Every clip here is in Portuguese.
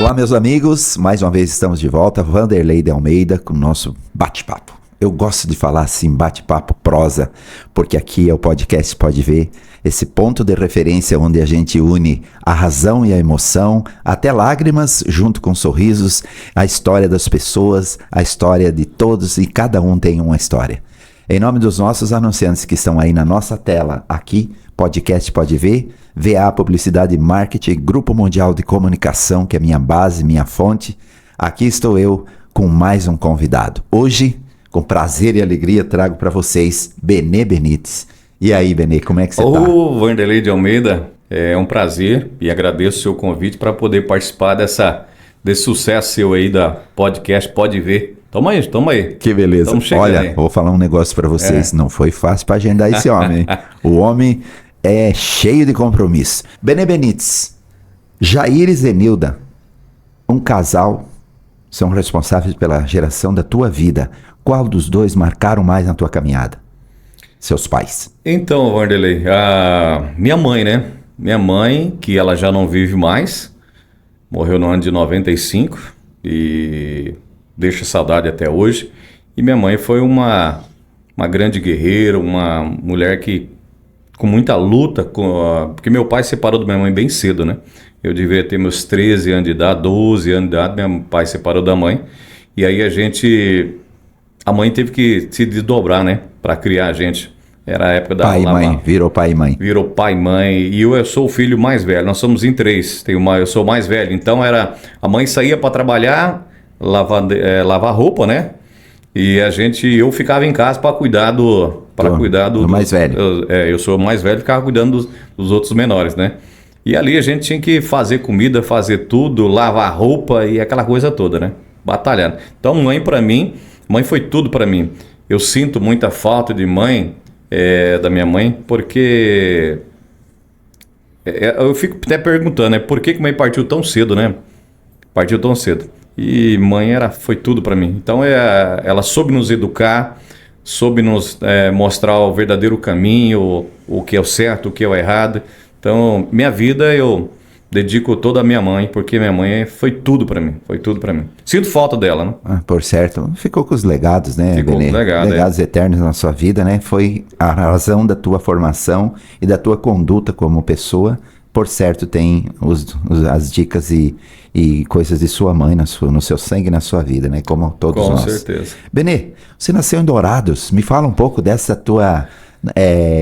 Olá, meus amigos, mais uma vez estamos de volta, Vanderlei de Almeida com o nosso bate-papo. Eu gosto de falar assim, bate-papo prosa, porque aqui é o podcast Pode Ver, esse ponto de referência onde a gente une a razão e a emoção, até lágrimas, junto com sorrisos, a história das pessoas, a história de todos, e cada um tem uma história. Em nome dos nossos anunciantes que estão aí na nossa tela, aqui, podcast Pode Ver, VA Publicidade e Marketing, Grupo Mundial de Comunicação, que é minha base, minha fonte. Aqui estou eu com mais um convidado. Hoje, com prazer e alegria, trago para vocês Benê Benites. E aí, Benê, como é que você está? Ô, Vanderlei de Almeida, é um prazer e agradeço o seu convite para poder participar desse sucesso seu aí da podcast Pode Ver. Toma aí. Que beleza. Olha, aí. Vou falar um negócio para vocês. Não foi fácil para agendar esse homem. O homem é cheio de compromisso. Benê Benites, Jair e Zenilda, um casal, são responsáveis pela geração da tua vida. Qual dos dois marcaram mais na tua caminhada? Seus pais. Então, Vanderlei, minha mãe, né? Minha mãe, que ela já não vive mais, morreu no ano de 95 e deixa saudade até hoje. E minha mãe foi uma grande guerreira, uma mulher que com muita luta, porque meu pai se separou da minha mãe bem cedo, né? Eu devia ter meus 13 anos de idade, 12 anos de idade, meu pai se separou da mãe. E aí a mãe teve que se desdobrar, né? Para criar a gente. Era a época da... Pai e mãe, virou pai e mãe. Virou pai e mãe. E eu sou o filho mais velho, nós somos em 3. Eu sou o mais velho. Então a mãe saía para trabalhar, lavar roupa, né? E eu ficava em casa para cuidar do mais velho. Eu sou o mais velho, ficava cuidando dos outros menores, né? E ali a gente tinha que fazer comida, fazer tudo, lavar roupa e aquela coisa toda, né? Batalhando. Então mãe foi tudo para mim. Eu sinto muita falta de mãe, da minha mãe, porque eu fico até perguntando, né? Por que mãe partiu tão cedo, né? Partiu tão cedo. E mãe foi tudo para mim. Então ela soube nos educar, soube nos mostrar o verdadeiro caminho, o que é o certo, o que é o errado. Então minha vida eu dedico toda a minha mãe, porque minha mãe foi tudo para mim, Sinto falta dela, né? Por certo, ficou com os legados, né, Ficou Benê? Com legados eternos na sua vida, né? Foi a razão da tua formação e da tua conduta como pessoa. Por certo, tem as dicas e coisas de sua mãe no seu sangue, na sua vida, né? Como todos nós. Com certeza. Benê, você nasceu em Dourados. Me fala um pouco dessa tua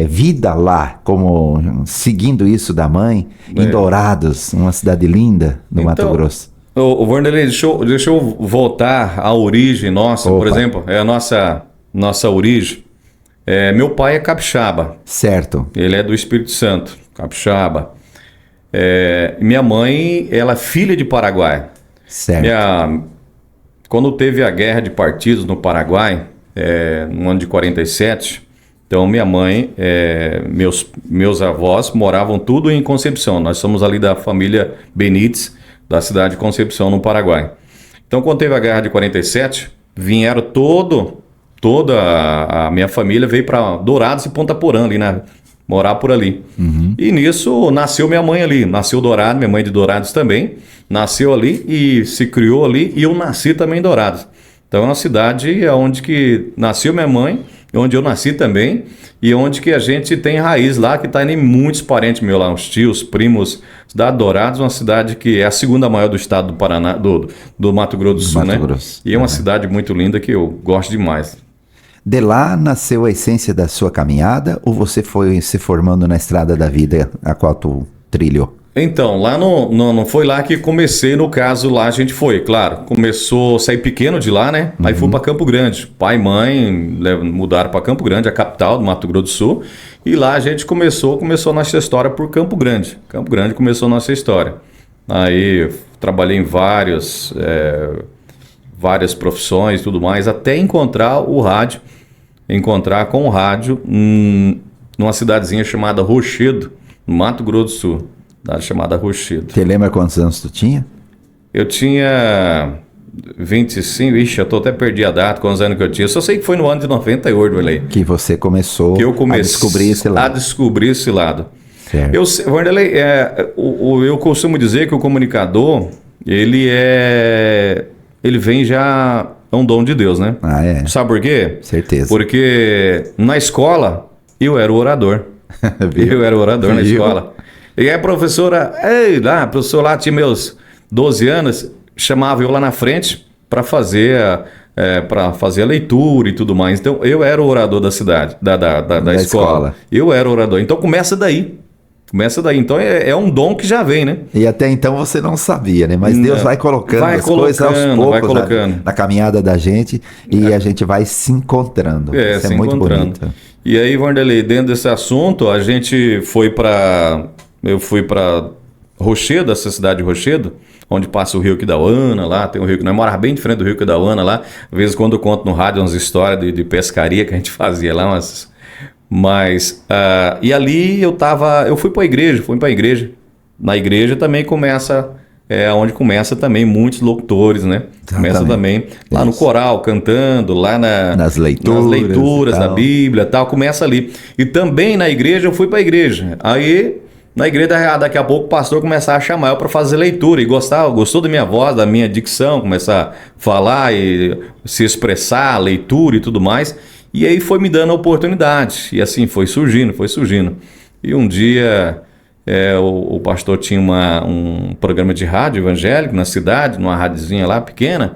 vida lá, como seguindo isso da mãe, em Dourados, uma cidade linda no Mato Grosso. O Vanderlei, deixa eu voltar à origem nossa. Opa. Por exemplo, a nossa origem. Meu pai é capixaba. Certo. Ele é do Espírito Santo, capixaba. Minha mãe, ela é filha de Paraguai. Certo. Quando teve a guerra de partidos no Paraguai, no ano de 47, então minha mãe, meus avós moravam tudo em Concepción. Nós somos ali da família Benites, da cidade de Concepción, no Paraguai. Então quando teve a guerra de 47, vieram toda a minha família veio para Dourados e Ponta Porã ali, né? Morar por ali. Uhum. E nisso nasceu minha mãe ali. Nasceu Dourados, minha mãe de Dourados também. Nasceu ali e se criou ali. E eu nasci também em Dourados. Então é uma cidade onde que nasceu minha mãe, onde eu nasci também. E onde que a gente tem raiz lá, que está em muitos parentes meus lá, os tios, primos. Cidade de Dourados, uma cidade que é a segunda maior do estado do Paraná, do Mato Grosso do Sul, né? Grosso. E é uma cidade muito linda que eu gosto demais. De lá nasceu a essência da sua caminhada ou você foi se formando na estrada da vida a qual tu trilhou? Então, lá não foi lá que comecei, no caso lá a gente foi, claro, começou a sair pequeno de lá, né? Aí fui para Campo Grande, pai e mãe mudaram para Campo Grande, a capital do Mato Grosso do Sul, e lá a gente começou nossa história por Campo Grande começou nossa história. Aí trabalhei em várias profissões e tudo mais, até encontrar com o rádio numa cidadezinha chamada Rochedo, no Mato Grosso do Sul. Cidade chamada Rochedo. Você lembra quantos anos tu tinha? Eu tinha 25, eu até perdi a data, quantos anos que eu tinha. Só sei que foi no ano de 98, Vanderlei. Que você começou a descobrir esse lado. A descobrir esse lado. Vanderlei, eu costumo dizer que o comunicador, ele vem já, é um dom de Deus, né? Ah, é. Sabe por quê? Certeza. Porque na escola eu era o orador. Eu era o orador na escola. E aí a professora, a professora lá tinha meus 12 anos, chamava eu lá na frente para fazer a leitura e tudo mais. Então eu era o orador da cidade, da escola. Eu era o orador. Então começa daí. Então é um dom que já vem, né? E até então você não sabia, né? Mas Deus vai colocando coisas aos poucos vai colocando. Na caminhada da gente e a gente vai se encontrando. Isso é muito bonito. E aí, Vanderlei, dentro desse assunto, a gente foi para... Eu fui para Rochedo, essa cidade de Rochedo, onde passa o Rio Quidauana, lá tem o Rio... Nós morávamos bem de frente do Rio Quidauana lá. Às vezes, quando eu conto no rádio umas histórias de pescaria que a gente fazia lá, e ali eu fui para a igreja. Na igreja também começa, onde começa também muitos locutores, né? Começa também lá no coral, cantando, lá nas leituras da Bíblia e tal, começa ali. E também na igreja eu fui para a igreja. Aí, na igreja, daqui a pouco o pastor começar a chamar eu para fazer leitura e gostou da minha voz, da minha dicção, começar a falar e se expressar, leitura e tudo mais. E aí foi me dando a oportunidade. E assim foi surgindo. E um dia o pastor tinha um programa de rádio evangélico na cidade, numa rádiozinha lá pequena.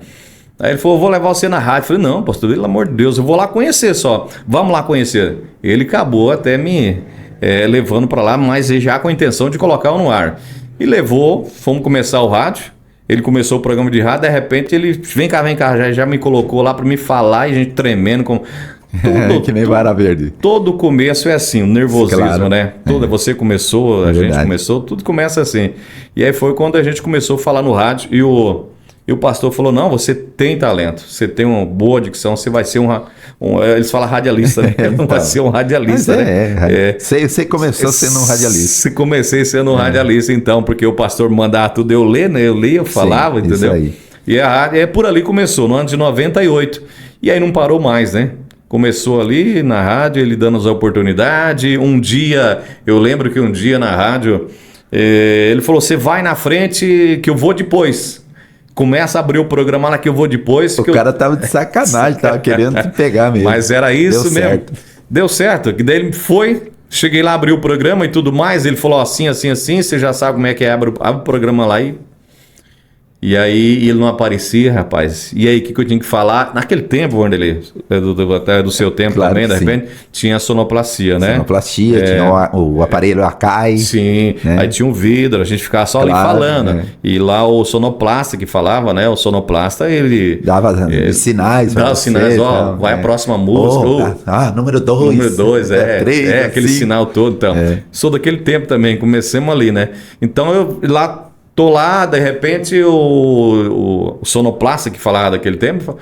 Aí ele falou, vou levar você na rádio. Eu falei, não, pastor, pelo amor de Deus, eu vou lá conhecer só. Vamos lá conhecer. Ele acabou até me levando para lá, mas já com a intenção de colocar no ar. E levou, fomos começar o rádio. Ele começou o programa de rádio, de repente ele, vem cá, já me colocou lá para me falar e a gente tremendo com... que nem vara verde. Todo começo é assim, o nervosismo, né? Você começou, a gente começou, tudo começa assim. E aí foi quando a gente começou a falar no rádio e o pastor falou, não, você tem talento, você tem uma boa dicção, você vai ser eles falam radialista, né? Não vai ser um radialista, né? Você começou sendo um radialista. Comecei sendo um radialista, então, porque o pastor mandava tudo eu ler, né? Eu lia, eu falava, entendeu? Isso aí. E a rádio, por ali começou, no ano de 98. E aí não parou mais, né? Começou ali na rádio, ele dando as oportunidades. Eu lembro que um dia na rádio, ele falou, você vai na frente que eu vou depois. Começa a abrir o programa lá que eu vou depois. O cara tava de sacanagem, tava querendo te pegar mesmo. Mas era isso mesmo. Deu certo. Que daí ele foi, cheguei lá, abri o programa e tudo mais. Ele falou assim, você já sabe como é que abre o programa lá E aí ele não aparecia, rapaz. E aí o que eu tinha que falar? Naquele tempo, Wanderlei, até do seu tempo claro também, de repente, tinha a sonoplastia, né? Sonoplastia, tinha o aparelho Akai. Sim, né? Aí tinha um vidro, a gente ficava só ali falando. Né? E lá o sonoplasta que falava, né? O sonoplasta, ele... Dava sinais. Dava sinais, vai a próxima música. Número 2. Número 2, 3, aquele sinal todo. Então, sou daquele tempo também, comecemos ali, né? Então eu lá... Tô lá, de repente, o sonoplasta que falava daquele tempo,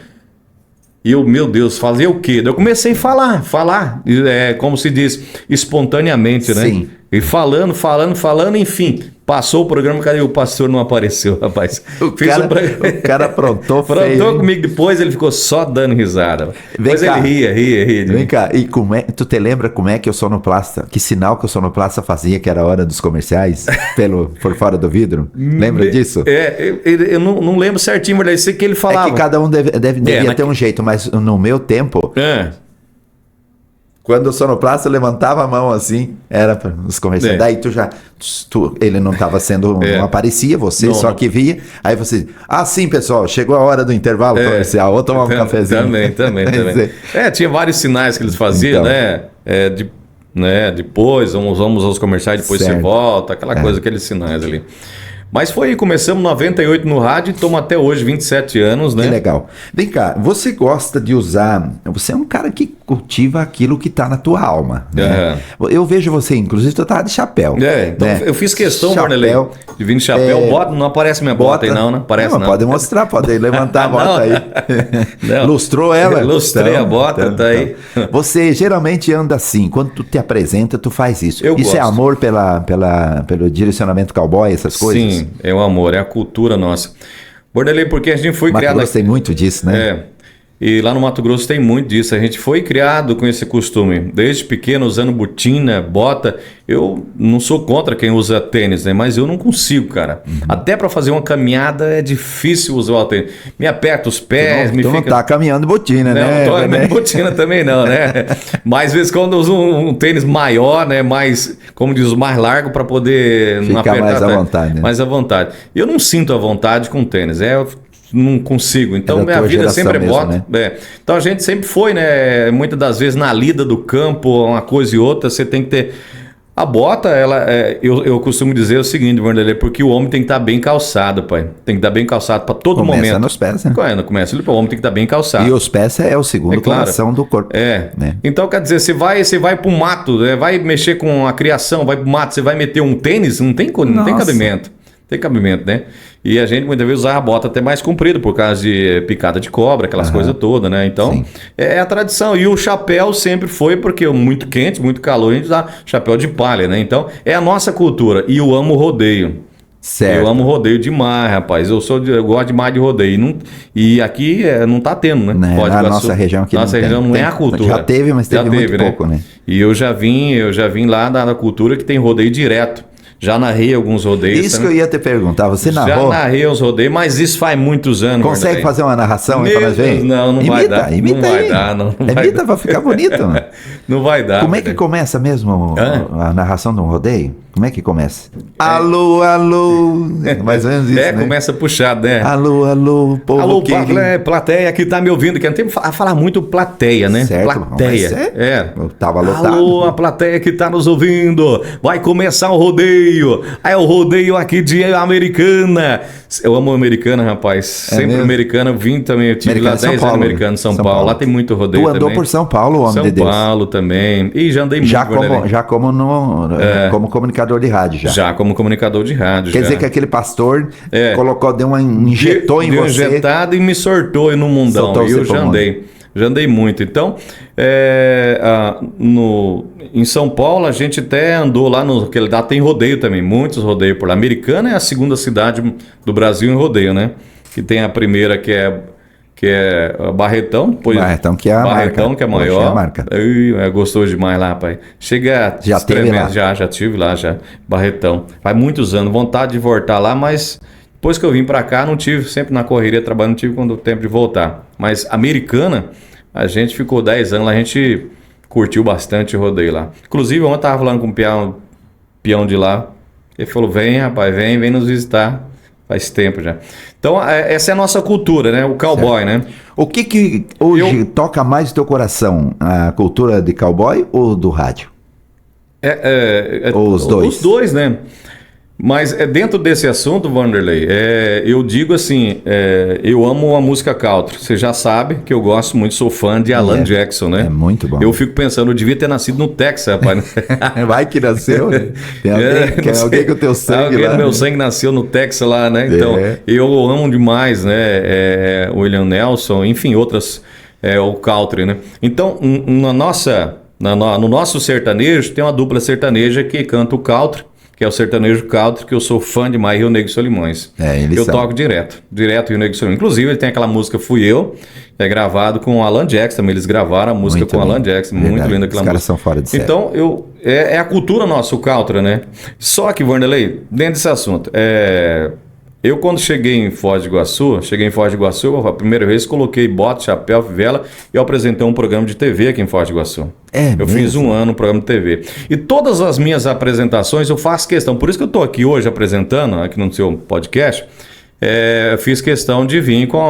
e eu, meu Deus, fazia o quê? Eu comecei a falar, como se diz, espontaneamente, né? Sim. E falando, enfim, passou o programa, cadê o pastor não apareceu, rapaz? O cara aprontou feio. Aprontou comigo depois, ele ficou só dando risada. Depois ele ria. Vem cá, e tu te lembra como é que o sonoplasta, que sinal que o sonoplasta fazia que era a hora dos comerciais, por fora do vidro? Lembra disso? Eu não lembro certinho, mas eu sei que ele falava. É que cada um devia ter um jeito, mas no meu tempo... Quando o sonoplasta levantava a mão assim, era para os comerciais. Daí ele não estava sendo, não aparecia, você só que via. Aí você, sim, pessoal, chegou a hora do intervalo comercial, vou tomar um cafezinho. Também. Tinha vários sinais que eles faziam, depois, vamos aos comerciais, depois você volta, aquela coisa, aqueles sinais ali. Mas começamos em 98 no rádio e estamos até hoje, 27 anos, né? Que legal. Vem cá, você gosta de usar... Você é um cara que cultiva aquilo que está na tua alma, né? Eu vejo você, inclusive, tu tá de chapéu. Então eu fiz questão, Vanderlei, de vir de chapéu. Não aparece minha bota aí não, né? Aparece não. Pode mostrar, pode levantar a bota aí. Lustrou ela? Lustrei a bota, tá aí. Você geralmente anda assim, quando tu te apresenta, tu faz isso. Isso gosto. É amor pelo direcionamento cowboy, essas coisas? Sim, é o amor, é a cultura nossa. Vanderlei, porque a gente foi criado... Eu gostei muito disso, né? E lá no Mato Grosso tem muito disso. A gente foi criado com esse costume. Desde pequeno, usando botina, bota. Eu não sou contra quem usa tênis, né? Mas eu não consigo, cara. Até para fazer uma caminhada é difícil usar o tênis. Me aperta os pés, Tu não tá caminhando de botina, né? Não, tô caminhando botina também não, né? Mas às vezes quando eu uso um tênis maior, né? Mais, como diz, mais largo para poder não Ficar apertar. mais à vontade, né? Mais à vontade. Eu não sinto a vontade com tênis. Não consigo. Então, da minha tua vida geração sempre é mesmo, bota. né? Então, a gente sempre foi, né? Muitas das vezes na lida do campo, uma coisa e outra, você tem que ter. A bota, eu costumo dizer o seguinte, Vanderlei, porque o homem tem que estar bem calçado, pai. Tem que estar bem calçado para todo momento. Começa nos pés, né? Começa, o homem tem que estar bem calçado. E os pés é o segundo coração do corpo. Né? Então, quer dizer, você vai para o mato, vai mexer com a criação, vai para o mato, você vai meter um tênis, não tem cabimento. Tem cabimento, né? E a gente muitas vezes usava a bota até mais comprida por causa de picada de cobra, aquelas coisas todas, né? Então, é a tradição. E o chapéu sempre foi, porque muito quente, muito calor, a gente usa chapéu de palha, né? Então, é a nossa cultura. E eu amo rodeio. Certo. Eu amo rodeio demais, rapaz. Eu gosto demais de rodeio. E aqui não tá tendo, né? Na nossa região aqui nossa região não é a cultura. Já teve, mas teve muito pouco, né? E eu já vim lá da cultura que tem rodeio direto. Já narrei alguns rodeios. Isso também. Que eu ia te perguntar, você narrou? Já narrei os rodeios, mas isso faz muitos anos. Consegue fazer uma narração aí pra nós ver? Não vai dar. Imita não aí. Vai dar, não imita pra ficar bonito. Não vai dar. Como é que começa mesmo a narração de um rodeio? Como é que começa? Alô, alô. Mais ou menos isso, né? Começa puxado, né? Alô, alô, povo. Alô, plateia que tá me ouvindo, que não tem a falar muito plateia, né? Certo, plateia. Eu tava lotado. Alô, a plateia que tá nos ouvindo. Vai começar o rodeio. É o rodeio aqui de Americana. Eu amo Americana, rapaz. Sempre mesmo? Americana. Vim também. Eu tive lá 10 anos Americana, São Paulo. Lá tem muito rodeio também. Tu andou por São Paulo, homem de Deus. São Paulo também. E já andei muito. Já como comunicador de rádio já. Já como comunicador de rádio. Quer dizer que aquele pastor injetou em você. Injetado e me sortou no mundão. E eu já andei. Já andei muito. Então, em São Paulo, a gente até andou lá lá tem rodeio também, muitos rodeios por lá. Americana é a segunda cidade do Brasil em rodeio, né? Que tem a primeira que é Barretão. Barretão que é a Barretão, marca. Que é a maior. É a marca. É gostoso demais lá, pai. Chega já teve lá? Já tive lá, já. Barretão. Faz muitos anos. Vontade de voltar lá, mas depois que eu vim pra cá, não tive. Sempre na correria, trabalhando, não tive tempo de voltar. Mas Americana, a gente ficou 10 anos lá, a gente curtiu bastante o rodeio lá. Inclusive, ontem eu tava falando com um peão de lá. Ele falou, vem, rapaz, vem nos visitar. Faz tempo já. Então, essa é a nossa cultura, né? O cowboy, né? O que hoje toca mais no teu coração? A cultura de cowboy ou do rádio? Ou os dois? Os dois, né? Mas dentro desse assunto, Vanderlei, eu digo assim, eu amo a música country. Você já sabe que eu gosto muito, sou fã de Alan Jackson, né? É muito bom. Eu fico pensando, eu devia ter nascido no Texas, rapaz. Vai que nasceu, né? Tem alguém com o teu sangue lá. Meu sangue nasceu no Texas lá, né? Então, eu amo demais, né? William Nelson, enfim, outras, o country, né? Então, no nosso sertanejo, tem uma dupla sertaneja que canta o country, que é o sertanejo country, que eu sou fã demais, Rio Negro e Solimões. Eu toco direto Rio Negro e Solimões. Inclusive, ele tem aquela música Fui Eu, que é gravado com o Alan Jackson, também eles gravaram a música muito com o Alan Jackson, muito linda aquela música. Os caras são fora de série. Então, é a cultura nossa, o country, né? Só que, Vanderlei, dentro desse assunto, eu quando cheguei em Foz do Iguaçu, a primeira vez coloquei bota, chapéu, fivela e eu apresentei um programa de TV aqui em Foz do Iguaçu. Eu fiz um ano no programa de TV. E todas as minhas apresentações eu faço questão, por isso que eu estou aqui hoje apresentando, aqui no seu podcast, eu fiz questão de vir com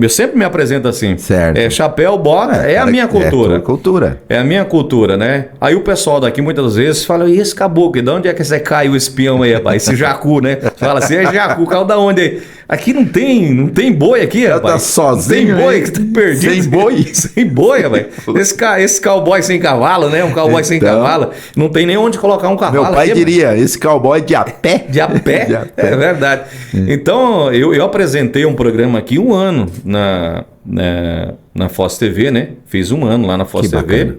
eu sempre me apresento assim. Certo. Chapéu, bota, a minha cultura. É a cultura. É a minha cultura, né? Aí o pessoal daqui muitas vezes fala, e esse caboclo, de onde é que você caiu o espião aí, rapaz? Esse jacu, né? Fala assim, jacu, caiu da onde aí? Aqui não tem boi aqui, rapaz. Tá sozinho. Tem boi, que tá perdido. Sem boi? Sem boi, rapaz. Esse cowboy sem cavalo, né? Um cowboy sem cavalo. Não tem nem onde colocar um cavalo. Meu pai diria, esse cowboy de a pé. De a pé? De a pé. É verdade. Então, eu apresentei um programa aqui um ano na Foz TV, né? Fiz um ano lá na Foz TV,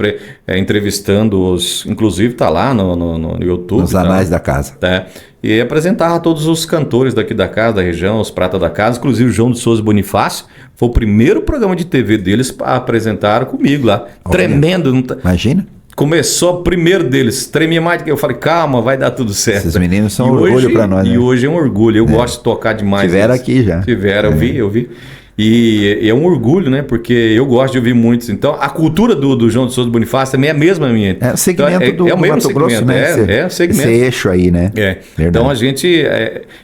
entrevistando inclusive tá lá no YouTube. Nos anais da casa. Tá? e apresentava todos os cantores daqui da casa, da região, os prata da casa, inclusive o João de Souza Bonifácio. Foi o primeiro programa de TV deles para apresentar comigo lá. Olha, tremendo. Imagina. Começou o primeiro deles, tremia mais do que eu falei, calma, vai dar tudo certo. Esses meninos são E um orgulho para nós, né? E hoje é um orgulho, eu gosto de tocar demais. Tiveram aqui já. Tiveram, eu vi. E é um orgulho, né? Porque eu gosto de ouvir muitos. Então, a cultura do João de Souza Bonifácio também é a mesma minha. É o segmento então, do Mato Grosso, né? É o segmento. Esse eixo aí, né? É. Verdade. Então, a gente...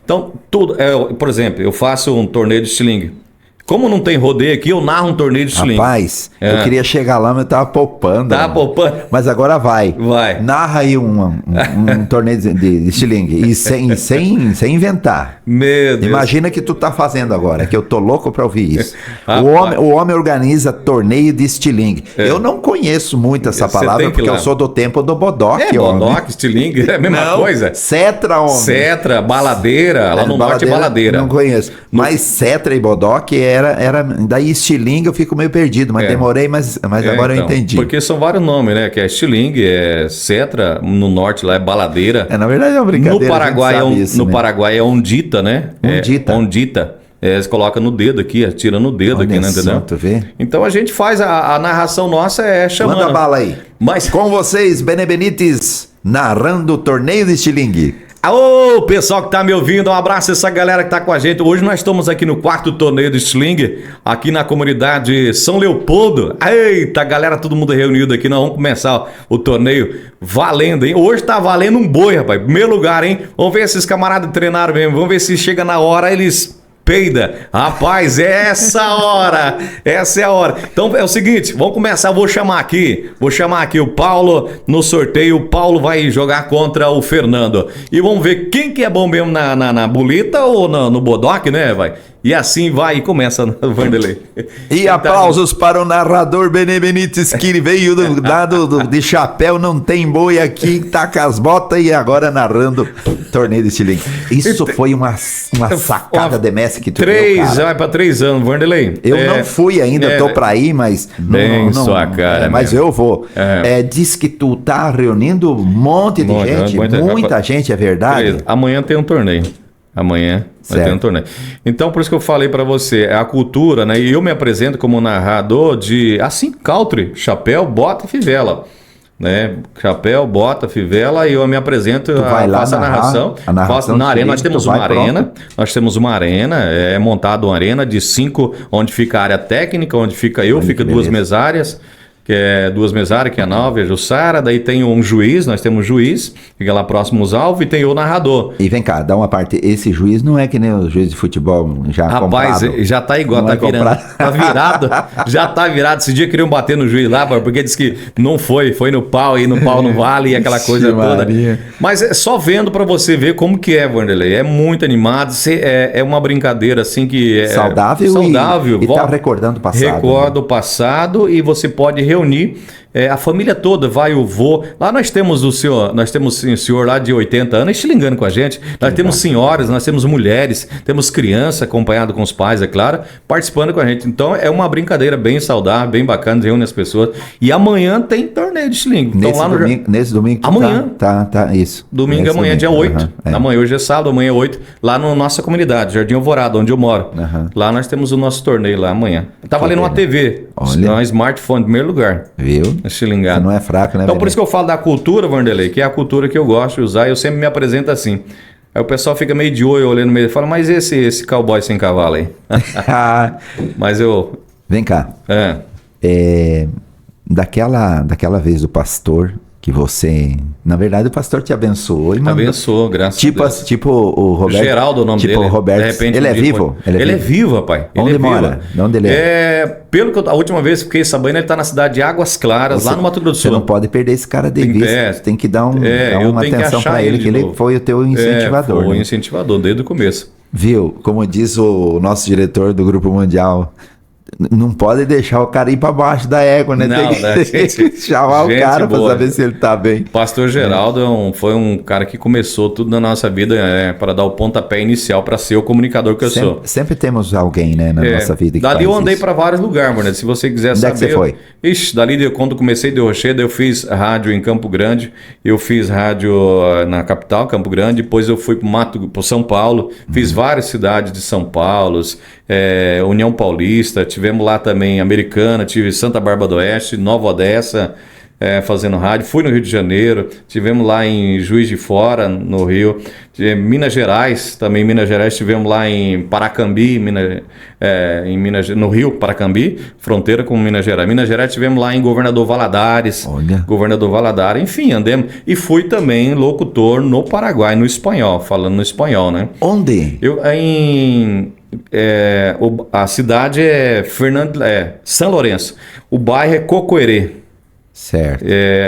então, tudo... por exemplo, eu faço um torneio de estilingue. Como não tem rodeio aqui, eu narro um torneio de estilingue. Rapaz, eu queria chegar lá, mas eu tava poupando. Tá poupando. Mas agora vai. Vai. Narra aí um torneio de estilingue. E sem inventar. Meu Deus. Imagina que tu tá fazendo agora, que eu tô louco pra ouvir isso. Rapaz. O homem organiza torneio de estilingue. Eu não conheço muito essa Você palavra, tem que ir porque lá. eu sou do tempo do bodoque, homem. Bodoque, estilingue, é a mesma coisa. Cetra, homem. Cetra, baladeira, lá no norte é baladeira. Não conheço. Mas cetra e bodoque era daí estilingue eu fico meio perdido, mas demorei, mas agora eu entendi. Porque são vários nomes, né? Que é estilingue, é cetra, no norte lá é baladeira. Na verdade é uma brincadeira. No Paraguai, isso, né? Paraguai é ondita, né? Ondita. Ondita. Eles colocam no dedo aqui, atira no dedo. Olha aqui, né? Entendeu? Tu vê? Então a gente faz a narração nossa chamando. Manda bala aí. Mas... Com vocês, Bene Benites, narrando o torneio de estilingue. Ô, pessoal que tá me ouvindo, um abraço a essa galera que tá com a gente. Hoje nós estamos aqui no 4º torneio do estilingue, aqui na comunidade São Leopoldo. Eita, galera, todo mundo reunido aqui. Nós vamos começar o torneio valendo, hein? Hoje tá valendo um boi, rapaz. Primeiro lugar, hein? Vamos ver se esses camaradas treinaram mesmo. Vamos ver se chega na hora eles... peida. Rapaz, essa hora. Essa é a hora. Então é o seguinte, vamos começar. Vou chamar aqui o Paulo no sorteio. O Paulo vai jogar contra o Fernando. E vamos ver quem que é bom mesmo na bolita ou no bodoque, né, vai? E assim vai e começa o Vanderlei. E aplausos para o narrador Bene Benites, que veio de chapéu, não tem boi aqui, tá com as botas e agora narrando torneio de estilingue. Isso foi uma sacada de mestre que tu deu, cara. Vai para 3 anos, Vanderlei. Eu não fui ainda, tô pra ir, mas... Bem sua cara, mas eu vou. Diz que tu tá reunindo um monte de gente, muita gente, é verdade? Amanhã tem um torneio. Amanhã vai ter um torneio. Então, por isso que eu falei pra você, é a cultura, né? E eu me apresento como narrador de, assim, country, chapéu, bota e fivela. Né? Chapéu, bota, fivela, e eu me apresento, faço a narração. Faço na arena, nós temos uma arena, é montado uma arena de 5, onde fica a área técnica, onde fica eu, fica 2 mesárias. Que é 2 mesárias, que é a Nalva e a Jussara, daí tem um juiz, nós temos um juiz, fica lá próximo aos alvos, e tem o narrador. E vem cá, dá uma parte, esse juiz não é que nem o juiz de futebol já Rapaz, comprado. já tá igual, tá virado, já tá virado. Esse dia queriam bater no juiz lá, porque disse que não foi no pau, e no pau não vale, e aquela coisa toda. Mas é só vendo pra você ver como que é, Vanderlei, é muito animado, é uma brincadeira assim que é saudável e tá recordando o passado. Recorda o passado e você pode reunir a família toda, vai o vô. Lá nós temos um senhor lá de 80 anos estilingando com a gente. Nós temos senhoras, nós temos mulheres, temos criança acompanhado com os pais, é claro, participando com a gente. Então é uma brincadeira bem saudável, bem bacana, reúne as pessoas. E amanhã tem torneio de estilingue. Nesse domingo amanhã. Tá, isso. Domingo nesse amanhã, domingo. dia 8. Amanhã, hoje é sábado, amanhã é 8. Lá na nossa comunidade, Jardim Alvorada, onde eu moro. Lá nós temos o nosso torneio lá amanhã. Tá valendo uma TV, uma smartphone em primeiro lugar. Viu? Estilingado. Você não é fraco, né? Então por isso que eu falo da cultura, Vanderlei, que é a cultura que eu gosto de usar, e eu sempre me apresento assim. Aí o pessoal fica meio de olho olhando meio e fala, mas esse cowboy sem cavalo aí? Mas eu... Vem cá. Daquela vez do pastor, que você... Na verdade, o pastor te abençoou. Abençoou, graças a Deus. Tipo o Roberto. Geraldo, o nome dele. O Roberto. De repente, ele é vivo? Ele é vivo, rapaz. Onde mora? De onde ele é? Pelo que a última vez que fiquei sabendo, ele está na cidade de Águas Claras, lá no Mato Grosso do Sul. Você não pode perder esse cara de vista. Você tem que dar uma atenção para ele, que ele foi o teu incentivador. Foi o incentivador, desde o começo. Viu? Como diz o nosso diretor do Grupo Mundial... Não pode deixar o cara ir pra baixo da égua, né? Não, né, Tem que chamar o gente cara pra boa. saber se ele tá bem. Pastor Geraldo foi um cara que começou tudo na nossa vida para dar o pontapé inicial para ser o comunicador que eu sou. Sempre temos alguém, né, na nossa vida que dali faz eu andei isso. para vários lugares, mano. Se você quiser Onde é saber. que você foi? Ixi, dali quando comecei de Rochedo, eu fiz rádio em Campo Grande, eu fiz rádio na capital, Campo Grande, depois eu fui pro São Paulo, fiz várias cidades de São Paulo, União Paulista, tivemos lá também Americana, tive Santa Bárbara do Oeste, Nova Odessa, fazendo rádio, fui no Rio de Janeiro, tivemos lá em Juiz de Fora, no Rio, Minas Gerais, também Minas Gerais, tivemos lá em Paracambi, no Rio, Paracambi, fronteira com Minas Gerais. Minas Gerais tivemos lá em Governador Valadares, enfim, andemos. E fui também locutor no Paraguai, no espanhol, falando no espanhol, né? Onde? A cidade é São Lourenço, o bairro é Cocoerê. Certo.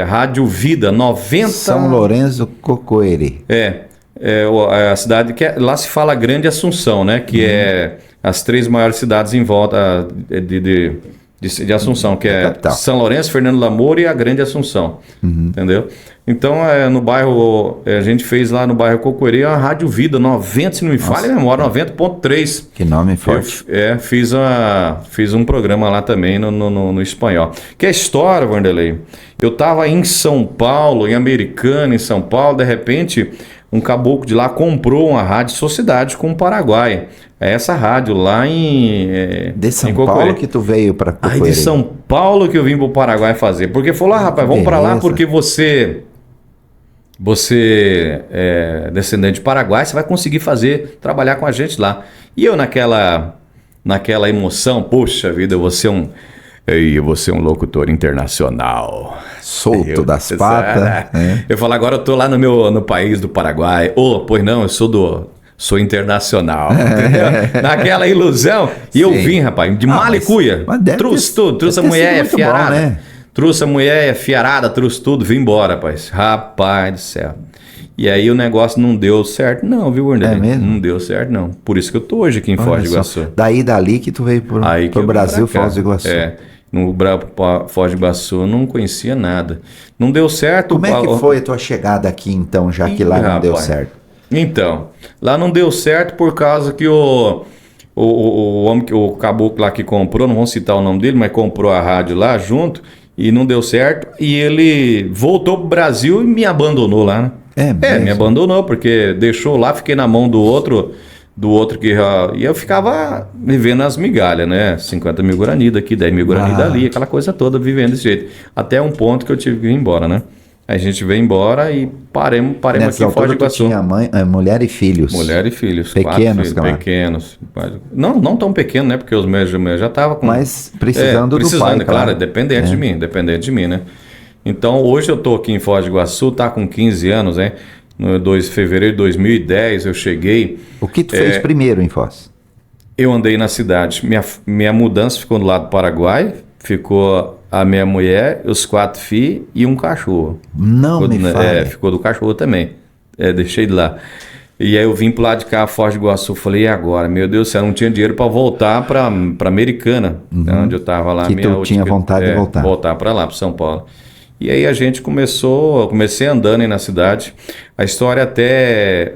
Rádio Vida 90. São Lourenço Cocoerê. A cidade que lá se fala Grande Assunção, né? Que é as 3 maiores cidades em volta de Assunção, que é capital. São Lourenço, Fernando Lamoura e a Grande Assunção. Entendeu? Então, no bairro, a gente fez lá no bairro Cocoerê a Rádio Vida 90, se não me falha a memória, 90.3. Que nome forte. Fiz um programa lá também no espanhol. Que é história, Vanderlei. Eu tava em São Paulo, em Americana, em São Paulo, de repente, um caboclo de lá comprou uma rádio Sociedade com o Paraguai. É essa rádio lá de São em Paulo que tu veio para Cocoerê. Aí de São Paulo que eu vim pro Paraguai fazer. Porque falou, rapaz, vamos para lá porque você é descendente de Paraguai, você vai conseguir trabalhar com a gente lá. E eu naquela emoção, poxa vida, eu vou ser um locutor internacional. Solto das patas. Eu falo, agora eu tô lá no país do Paraguai. Pois não, eu sou internacional. Entendeu? Naquela ilusão. E eu vim, rapaz, de Malicuia. Trouxe tudo. Trouxe a mulher fiarada. Bom, né? Trouxe a mulher fiarada, trouxe tudo. Vim embora, rapaz. Rapaz do céu. E aí o negócio não deu certo, não, viu, Vanderlei? É mesmo? Não deu certo, não. Por isso que eu tô hoje aqui em Foz do Iguaçu. Dali que tu veio pro Brasil, Foz do Iguaçu. No Foz do Iguaçu eu não conhecia nada. Não deu certo. Como é que foi a tua chegada aqui, então, já que lá não deu certo? Então, lá não deu certo por causa que o homem, o caboclo lá que comprou, não vamos citar o nome dele, mas comprou a rádio lá junto e não deu certo. E ele voltou pro Brasil e me abandonou lá, né? Me abandonou, porque deixou lá, fiquei na mão do outro que já... E eu ficava vivendo as migalhas, né? 50 mil Guarani daqui, 10 mil Guarani dali, aquela coisa toda, vivendo desse jeito. Até um ponto que eu tive que ir embora, né? A gente veio embora e paremos aqui em Foz do Iguaçu. Tinha mulher e filhos. Mulher e filhos. Pequenos, filhos, pequenos. Não tão pequenos, né? Porque os meus já estavam com... Mas precisando do pai, claro. Dependente de mim, né? Então, hoje eu tô aqui em Foz do Iguaçu, tá com 15 anos, né? No 2 de fevereiro de 2010 eu cheguei. O que tu fez primeiro em Foz? Eu andei na cidade. Minha mudança ficou do lado do Paraguai. Ficou a minha mulher, os 4 filhos e um cachorro. Ficou do cachorro também. Deixei de lá. E aí eu vim pro lado de cá, Foz do Iguaçu. Falei, e agora? Meu Deus do céu, não tinha dinheiro para voltar para Americana, onde eu tava lá. Que tu tinha vontade de voltar. Voltar para lá, para São Paulo. E aí a gente comecei andando aí na cidade. A história até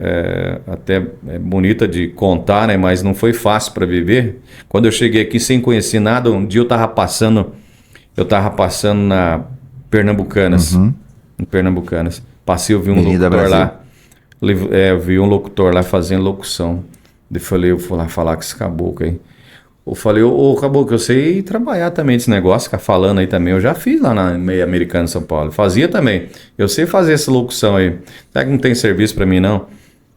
é bonita de contar, né? Mas não foi fácil para viver. Quando eu cheguei aqui sem conhecer nada, um dia eu tava passando na Pernambucanas. Em Pernambucanas. Passei, eu vi um Avenida locutor Brasil. lá. Eu vi um locutor lá fazendo locução. Eu fui lá falar com esse caboclo aí. Eu falei, caboclo, eu sei trabalhar também desse negócio, ficar falando aí também. Eu já fiz lá na Meia Americana em São Paulo. Fazia também. Eu sei fazer essa locução aí. Será que não tem serviço pra mim, não?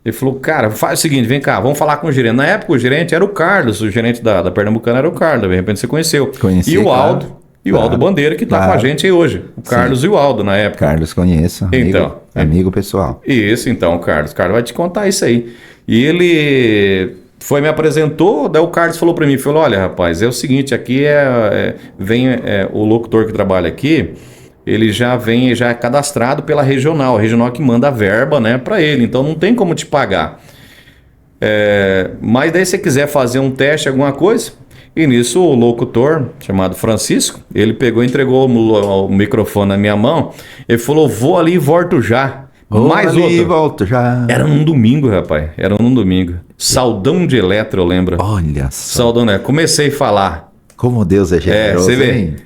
Ele falou, cara, faz o seguinte, vem cá, vamos falar com o gerente. Na época o gerente era o Carlos, o gerente da Pernambucana era o Carlos, de repente você conheceu. Conheci, e o Aldo, claro. E o Aldo Bandeira, que está com a gente aí hoje. O Carlos e o Aldo, na época. Carlos conheço, amigo pessoal. Isso, então, o Carlos. O Carlos vai te contar isso aí. E ele me apresentou, daí o Carlos falou para mim, falou, olha, rapaz, é o seguinte, aqui vem o locutor que trabalha aqui, ele já é cadastrado pela regional, a regional que manda a verba, né, para ele, então não tem como te pagar. Mas daí se você quiser fazer um teste, alguma coisa, E nisso o locutor, chamado Francisco, ele pegou e entregou o microfone na minha mão. Ele falou, vou ali e volto já. Mais outro. Volto já. Era num domingo, rapaz. Era num domingo. Saldão de Eletro, eu lembro. Olha só. Saldão, né? Comecei a falar. Como Deus é generoso, você vê. hein?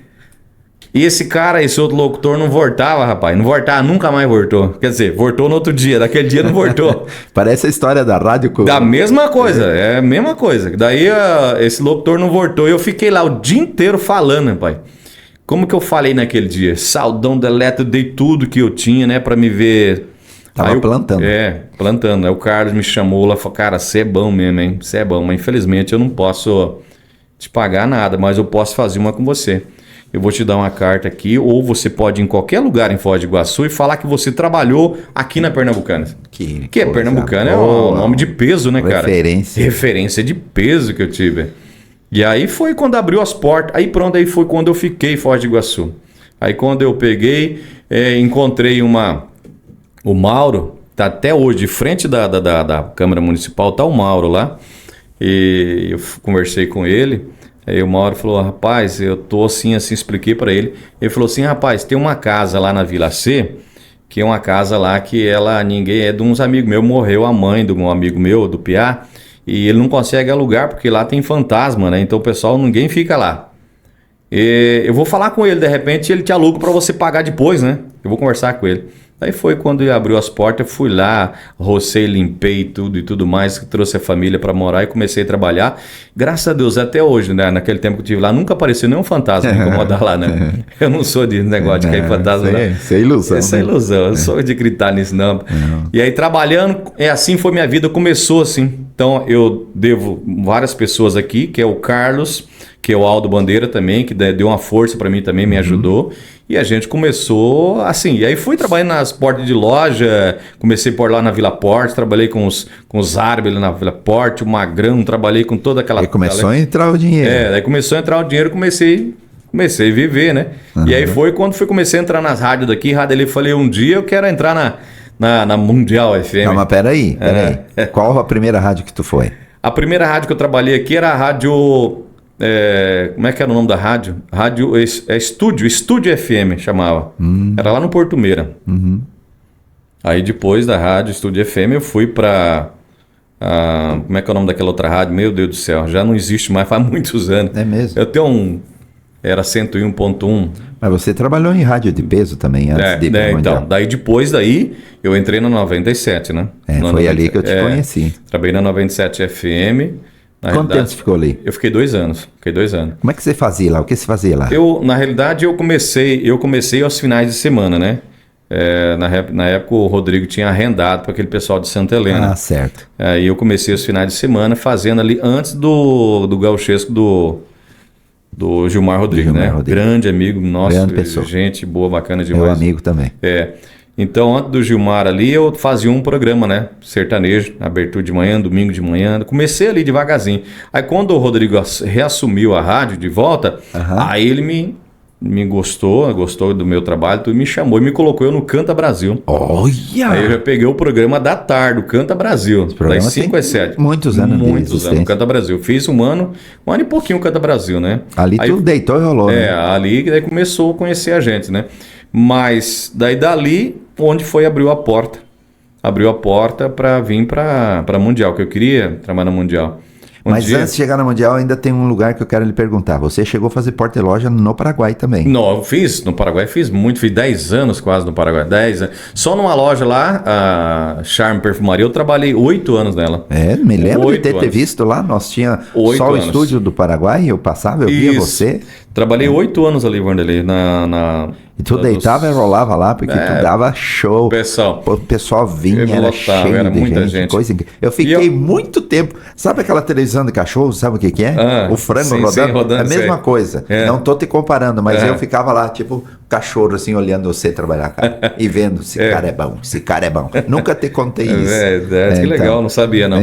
E esse cara, esse outro locutor, não voltava, rapaz. Não voltava, nunca mais voltou. Quer dizer, voltou no outro dia. Daquele dia não voltou. Parece a história da rádio. Da mesma coisa. É a mesma coisa. Daí esse locutor não voltou. Eu fiquei lá o dia inteiro falando, rapaz. Como que eu falei naquele dia? Saldão de Eletro, dei tudo que eu tinha, né? Pra me ver... Tava plantando. Plantando. Aí o Carlos me chamou lá e falou, cara, você é bom mesmo, hein? Você é bom, mas infelizmente eu não posso te pagar nada, mas eu posso fazer uma com você. Eu vou te dar uma carta aqui, ou você pode ir em qualquer lugar em Foz do Iguaçu e falar que você trabalhou aqui na Pernambucana. Que é Pernambucana, é um nome de peso, né, cara? Referência de peso que eu tive. E aí foi quando abriu as portas, aí pronto, aí foi quando eu fiquei em Foz do Iguaçu. Aí quando eu peguei, encontrei o Mauro, tá até hoje, de frente da Câmara Municipal, tá o Mauro lá. E eu conversei com ele. Aí o Mauro falou, rapaz, eu tô assim, expliquei para ele. Ele falou assim, rapaz, tem uma casa lá na Vila C, que é uma casa lá que ninguém é de uns amigos meus. Morreu a mãe de um amigo meu, do Piá, e ele não consegue alugar porque lá tem fantasma, né? Então o pessoal, ninguém fica lá. E eu vou falar com ele, de repente ele te aluga para você pagar depois, né? Eu vou conversar com ele. Aí foi quando ele abriu as portas, eu fui lá, rocei, limpei tudo e tudo mais, trouxe a família para morar e comecei a trabalhar. Graças a Deus, até hoje, né? Naquele tempo que eu estive lá, nunca apareceu nenhum fantasma me incomodar lá, né? Eu não sou de negócio de cair fantasma, não. Isso é ilusão. Isso é ilusão, eu sou de gritar nisso, não. E aí, trabalhando, assim foi minha vida, começou assim. Então, eu devo várias pessoas aqui, que é o Carlos, que é o Aldo Bandeira também, que deu uma força para mim também, me ajudou. E a gente começou assim, e aí fui trabalhando nas portas de loja, comecei por lá na Vila Porte, trabalhei com os árabes na Vila Porte, o Magrão, trabalhei com toda aquela... E começou a entrar o dinheiro. Daí começou a entrar o dinheiro, comecei a viver, né? E aí foi quando comecei a entrar nas rádios daqui, rádio ali, falei, um dia eu quero entrar na Mundial FM. Não, mas peraí. Qual a primeira rádio que tu foi? A primeira rádio que eu trabalhei aqui era a rádio... como é que era o nome da rádio? Rádio Estúdio FM chamava. Era lá no Porto Meira. Aí depois da rádio Estúdio FM eu fui para como é que é o nome daquela outra rádio? Meu Deus do céu, já não existe mais, faz muitos anos. É mesmo? Eu tenho era 101.1. Mas você trabalhou em rádio de peso também antes de ir para o Mundial. Então, depois eu entrei na 97, né? Foi ali que eu te conheci. Trabalhei na 97 FM. Quanto tempo você ficou ali? Eu fiquei 2 anos. Como é que você fazia lá? O que você fazia lá? Na realidade, eu comecei aos finais de semana, né? Na época, o Rodrigo tinha arrendado para aquele pessoal de Santa Helena. Ah, certo. Aí eu comecei aos finais de semana fazendo ali antes do gauchesco do Gilmar Rodrigues, né? Grande amigo, nossa, grande pessoa. Gente boa, bacana demais. Meu amigo também. Então, antes do Gilmar ali, eu fazia um programa, né? Sertanejo, abertura de manhã, domingo de manhã. Comecei ali devagarzinho. Aí, quando o Rodrigo reassumiu a rádio de volta, aí ele me gostou do meu trabalho, tudo, me chamou e me colocou no Canta Brasil. Olha! Aí eu já peguei o programa da tarde, o Canta Brasil, das 5 às 7. Muitos anos. Muitos anos, Canta Brasil. Fiz um ano e pouquinho o Canta Brasil, né? Ali tu deitou e rolou, né? Ali começou a conhecer a gente, né? Mas dali, abriu a porta. Abriu a porta para vir para Mundial, que eu queria trabalhar na Mundial. Mas antes de chegar na Mundial, ainda tem um lugar que eu quero lhe perguntar. Você chegou a fazer porta e loja no Paraguai também? Não, eu fiz no Paraguai, fiz 10 anos quase no Paraguai, 10 anos. Só numa loja lá, a Charme Perfumaria, eu trabalhei 8 anos nela. Me lembro de ter visto lá, nós tinha só o estúdio do Paraguai, eu passava, eu via você. Trabalhei 8 anos ali, Vanderlei, E tu deitava e rolava lá, porque tu dava show. O pessoal vinha, era cheio era de muita gente. Coisa incrível. Eu fiquei muito tempo... Sabe aquela televisão de cachorro? Sabe o que é? O frango rodando? É a mesma coisa. Não tô te comparando, mas eu ficava lá, tipo, cachorro, assim, olhando você trabalhar, cara. E vendo, esse cara é bom, esse cara é bom. Nunca te contei isso. Que legal, não sabia, não.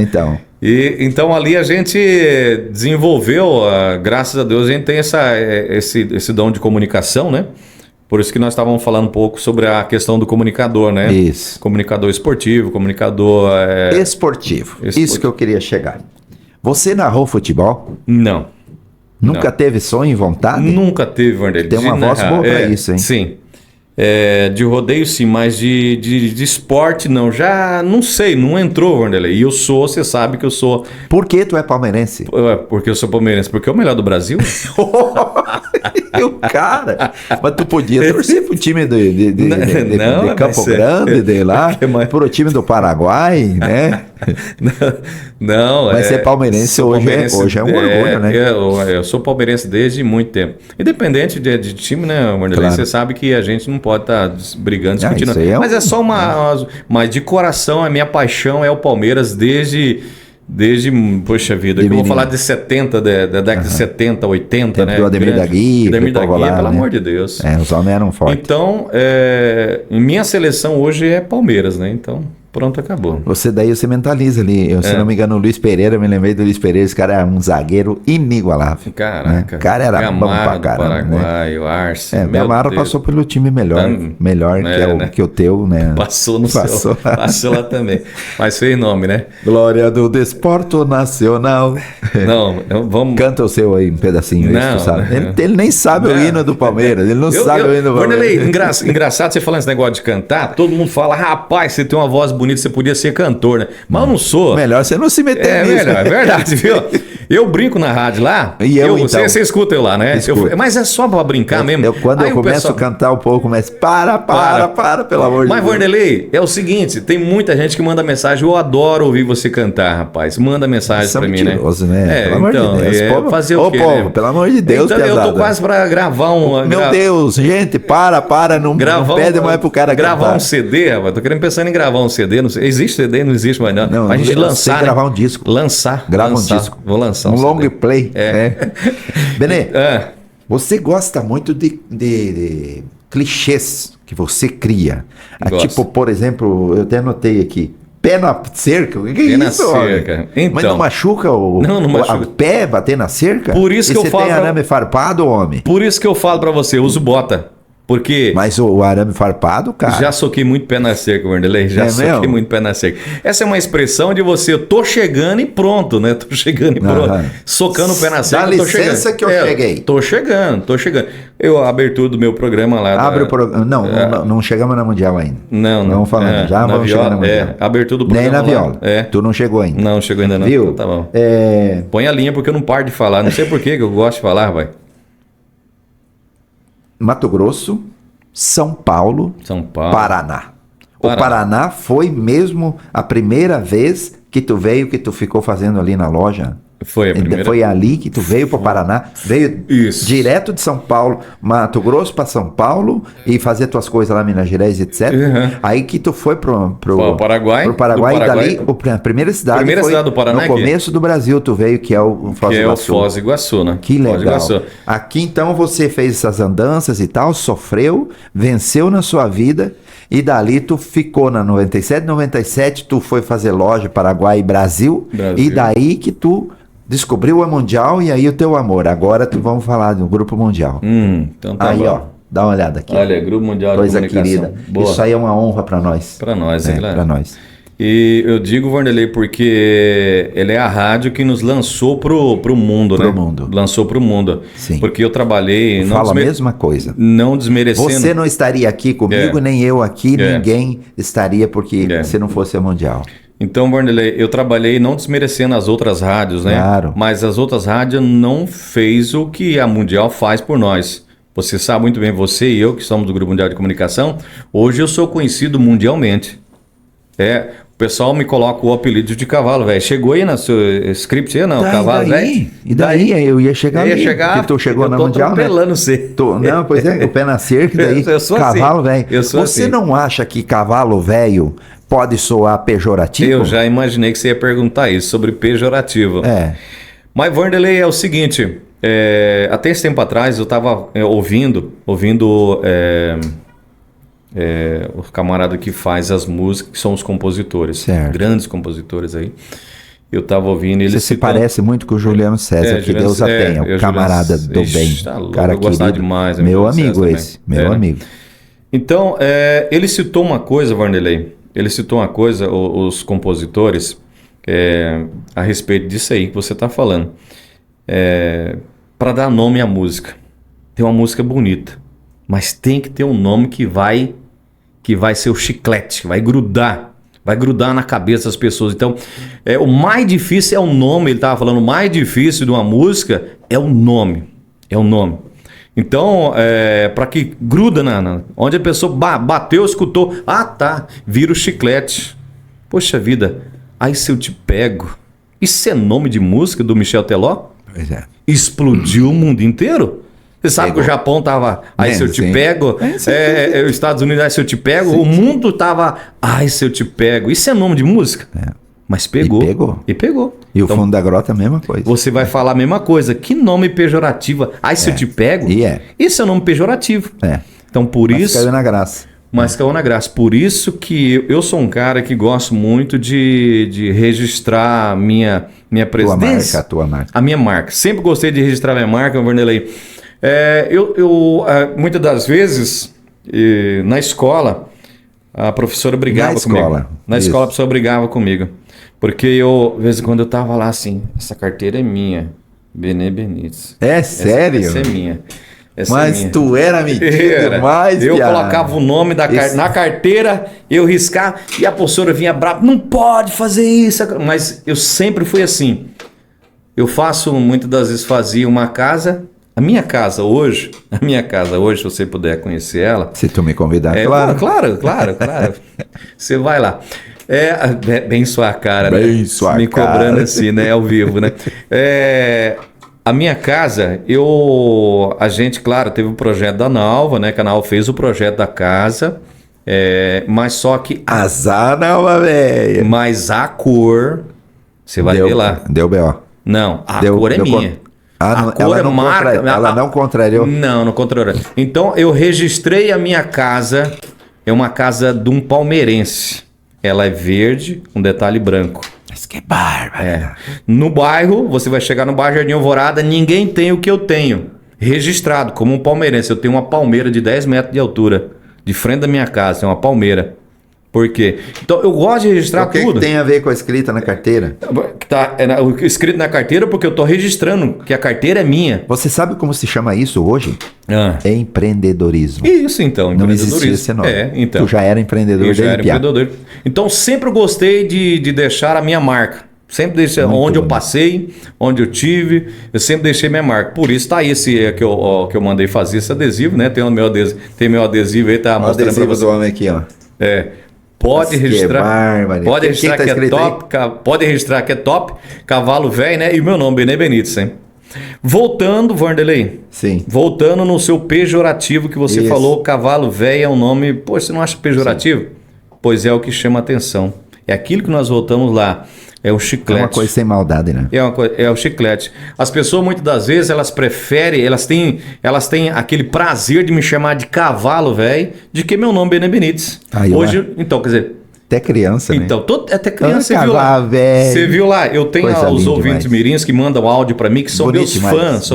Então ali a gente desenvolveu, graças a Deus, a gente tem esse dom de comunicação, né? Por isso que nós estávamos falando um pouco sobre a questão do comunicador, né? Isso. Comunicador esportivo, comunicador... Esportivo. Isso que eu queria chegar. Você narrou futebol? Não. Nunca Não. teve sonho e vontade? Nunca teve, Vanderlei. Tem uma voz boa pra isso, hein? Sim. De rodeio sim, mas de esporte não. Já não sei, não entrou, Vanderlei. E você sabe que eu sou. Por que tu é palmeirense? Porque eu sou palmeirense, porque é o melhor do Brasil. E o cara, mas tu podia torcer pro time de Não, Campo mas é- Grande, de lá, Mas- pro time do Paraguai, né? Não, Mas ser palmeirense sou hoje é um orgulho, né? Eu sou palmeirense desde muito tempo. Independente de time, né, Vanderlei? Claro. Você sabe que a gente não pode estar brigando, discutindo. isso aí é Mas um- é só uma. Mas de coração, a minha paixão é o Palmeiras desde, poxa vida, De que eu vou menino. falar de 70, da década de 70, 80, Tempo né? do Ademir da Grande. Guia, Ademir da que povo Guia, lá, pelo né? amor de Deus. Os homens eram fortes. Então, minha seleção hoje é Palmeiras, né? Então, pronto, acabou. Você mentaliza ali. Se não me engano, o Luiz Pereira, me lembrei do Luiz Pereira, esse cara era um zagueiro inigualável. Caraca. O cara era bom pra Gamarra do caramba, né? Paraguai, o Arce. meu Gamarra Deus. passou pelo time melhor, né? que o teu, né? Passou no Passou. céu. Passou lá também. Mas fez nome, né? Glória do Desporto Nacional. Não, vamos. Canta o seu aí, um pedacinho, Não, tu sabe. não. Ele nem sabe o Não. hino do Palmeiras, ele não sabe o hino do Vanderlei, Palmeiras. engraçado você falando esse negócio de cantar, todo mundo fala, rapaz, você tem uma voz bonita, você podia ser cantor, né? Mas eu não sou. Melhor você não se meter É nisso. melhor, é verdade, viu? Eu brinco na rádio lá. E eu, então? Você escuta eu lá, né? Escuto. Mas é só pra brincar mesmo. Quando Aí eu o começo pessoal- a cantar um pouco, começo, para, pelo amor de Mas, Deus. Vanderlei, é o seguinte, tem muita gente que manda mensagem, eu adoro ouvir você cantar, rapaz. Manda mensagem São pra mim, né? mentirosos, né? Pelo amor de Deus. Povo- fazer o Ô, quê, povo, né? pelo amor de Deus, então, eu pesado. tô quase pra gravar um... Meu Deus, gente, não pede mais pro cara gravar cantar. um CD, rapaz. Tô querendo pensando em gravar um CD, não sei. Existe CD? Não existe mais não. Não, Mas a gente eu lançar, sei gravar um disco. Lançar. Grava lançar. um disco. Vou lançar um CD. long play. Benê, É. você gosta muito de clichês que você cria. Gosto. Tipo, por exemplo, eu até anotei aqui. Pé na cerca? O que é Pé na isso, homem? cerca. Mas Então. não machuca Não machuca. o pé bater na cerca? Por isso e que eu você falo tem pra- arame farpado, homem? Por isso que eu falo pra você, eu uso bota. Porque... Mas o arame farpado, cara... Já soquei muito pé na cerca, Vanderlei. Já É soquei mesmo? muito pé na cerca. Essa é uma expressão de você, eu tô chegando e pronto, né? Tô chegando e pronto. Aham. Socando o pé na cerca, Dá eu tô chegando. licença que eu cheguei. Tô chegando. A abertura do meu programa lá. Abre o programa. Não chegamos na Mundial ainda. Não. Vamos falando. Já na vamos chegar na viola, Mundial. a abertura do Nem programa na lá. viola. É. Tu não chegou ainda. Não, chegou ainda não. Viu? Então tá bom. É, Põe a linha porque eu não paro de falar. Não sei por que eu gosto de falar, vai. Mato Grosso, São Paulo, São Paulo. Paraná. O Paraná foi mesmo a primeira vez que tu veio, que tu ficou fazendo ali na loja? Foi a primeira. Foi ali que tu veio para o Paraná, veio Isso. direto de São Paulo, Mato Grosso para São Paulo e fazer tuas coisas lá em Minas Gerais, etc. Uhum. Aí que tu foi pro Paraguai. pro Paraguai, Do Paraguai. e dali a primeira cidade Primeira foi cidade do Paraná no é aqui. começo do Brasil tu veio, que é o Foz Que do é o Iguaçu. Foz do Iguaçu, né? Que Foz do legal. Iguaçu. Aqui então você fez essas andanças e tal, sofreu, venceu na sua vida e dali tu ficou na 97 tu foi fazer loja Paraguai e Brasil. E daí que tu descobriu a Mundial e aí o teu amor. Agora vamos falar do Grupo Mundial. Então tá aí, bom. ó, dá uma olhada aqui. Olha, Grupo Mundial Coisa de Comunicação. querida. Boa. Isso aí é uma honra para nós. Para nós, hein, galera? Para nós. E eu digo, Vanderlei, porque ele é a rádio que nos lançou pro mundo, né? Pro mundo. Lançou pro mundo. Sim. Porque eu trabalhei... Fala a mesma coisa. Não desmerecendo... Você não estaria aqui comigo, nem eu aqui, ninguém estaria porque se não fosse a Mundial. Então, Vanderlei, eu trabalhei não desmerecendo as outras rádios, né? Claro. Mas as outras rádios não fez o que a Mundial faz por nós. Você sabe muito bem, você e eu, que somos do Grupo Mundial de Comunicação, hoje eu sou conhecido mundialmente. O pessoal me coloca o apelido de cavalo, velho. Chegou aí no seu script aí, não? Cavalo, velho? E daí? Eu ia chegar ali. Porque tu chegou na Mundial, né? você. Não, pois é, o pé na cerca, daí Eu sou cavalo assim. velho. Eu sou Você assim. não acha que cavalo velho pode soar pejorativo? Eu já imaginei que você ia perguntar isso, sobre pejorativo. Mas, Vanderlei, é o seguinte, até esse tempo atrás eu estava ouvindo o camarada que faz as músicas, que são os compositores, certo. Grandes compositores aí. Eu estava ouvindo ele. Você se parece muito com o Juliano César, que Deus a tenha, o camarada do bem. Tá louco, Cara eu gostava querido. demais. Meu amigo esse, meu amigo. Então, ele citou uma coisa, Vanderlei. Ele citou uma coisa, os compositores, a respeito disso aí que você está falando. para dar nome à música. Tem uma música bonita, mas tem que ter um nome que vai ser o chiclete, vai grudar na cabeça das pessoas. Então, o mais difícil é o nome. Ele estava falando, o mais difícil de uma música é o nome. Então, para que gruda onde a pessoa bateu, escutou, vira o chiclete. Poxa vida, aí se eu te pego. Isso é nome de música do Michel Teló? Pois é. Explodiu o mundo inteiro. Você sabe que o Japão tava, aí se eu te pego, os Estados Unidos, aí se eu te pego, o mundo tava, ai se eu te pego. Isso é nome de música? Mas pegou. E pegou. E o Fundo da Grota, a mesma coisa. Você vai falar a mesma coisa. Que nome pejorativo. Ai se eu te pego? Isso é nome pejorativo. Então por isso... Mas caiu na graça. Mas caiu na graça. Por isso que eu sou um cara que gosto muito de registrar minha presença. Tua marca. A minha marca. Sempre gostei de registrar minha marca, Vanderlei. Muitas das vezes, na escola, a professora brigava comigo. Na escola, a professora brigava comigo. Porque de vez em quando eu tava lá assim, essa carteira é minha, Benê Benites. Sério? Essa é minha. Mas tu era metido demais, eu colocava o nome na carteira, eu riscava, e a professora vinha brava, não pode fazer isso. Mas eu sempre fui assim. Eu muitas das vezes fazia uma casa... A minha casa hoje, se você puder conhecer ela... Se tu me convidar, claro. Você vai lá. Bem sua cara, bem sua me cara. Cobrando assim, né? Ao vivo, né? A minha casa, a gente, claro, teve o projeto da Nalva, né? Que a Nalva fez o projeto da casa, mas só que... Azar, Nalva, velho. Mas a cor, você vai ver lá. Deu B.O. Não, a cor é minha. A cor ela marca. Ela não contrariou? Não contrariou. Então eu registrei a minha casa, é uma casa de um palmeirense. Ela é verde, um detalhe branco. Mas que bárbaro. No bairro, você vai chegar no bairro Jardim Alvorada, ninguém tem o que eu tenho. Registrado como um palmeirense. Eu tenho uma palmeira de 10 metros de altura. De frente da minha casa, é uma palmeira. Por quê? Então eu gosto de registrar tudo. O que tem a ver com a escrita na carteira? Escrito na carteira porque eu estou registrando que a carteira é minha. Você sabe como se chama isso hoje? É empreendedorismo. Isso então, não existia esse nome. Então. Tu já era empreendedor. Eu já era empreendedor. Então sempre gostei de deixar a minha marca. Sempre deixei onde eu passei, onde eu tive, eu sempre deixei minha marca. Por isso tá esse que eu mandei fazer esse adesivo, né? Tem meu adesivo aí, tá mostrando para você. Do homem aqui, ó. Pode registrar. Pode registrar que é top. Pode registrar que é top. Cavalo velho, né? E o meu nome, Benê Benites, hein? Voltando, Vanderlei. Sim. Voltando no seu pejorativo que você falou, cavalo velho é um nome. Pô, você não acha pejorativo? Sim. Pois é o que chama atenção. É aquilo que nós voltamos lá. É o chiclete. É uma coisa sem maldade, né? É o chiclete. As pessoas, muitas das vezes, elas preferem, elas têm aquele prazer de me chamar de cavalo, velho, de que meu nome é Benê Benites. Hoje, então, quer dizer... Até criança, né? Então, até criança, você viu lá. Você viu lá, eu tenho os ouvintes mirins que mandam áudio pra mim, que são meus fãs,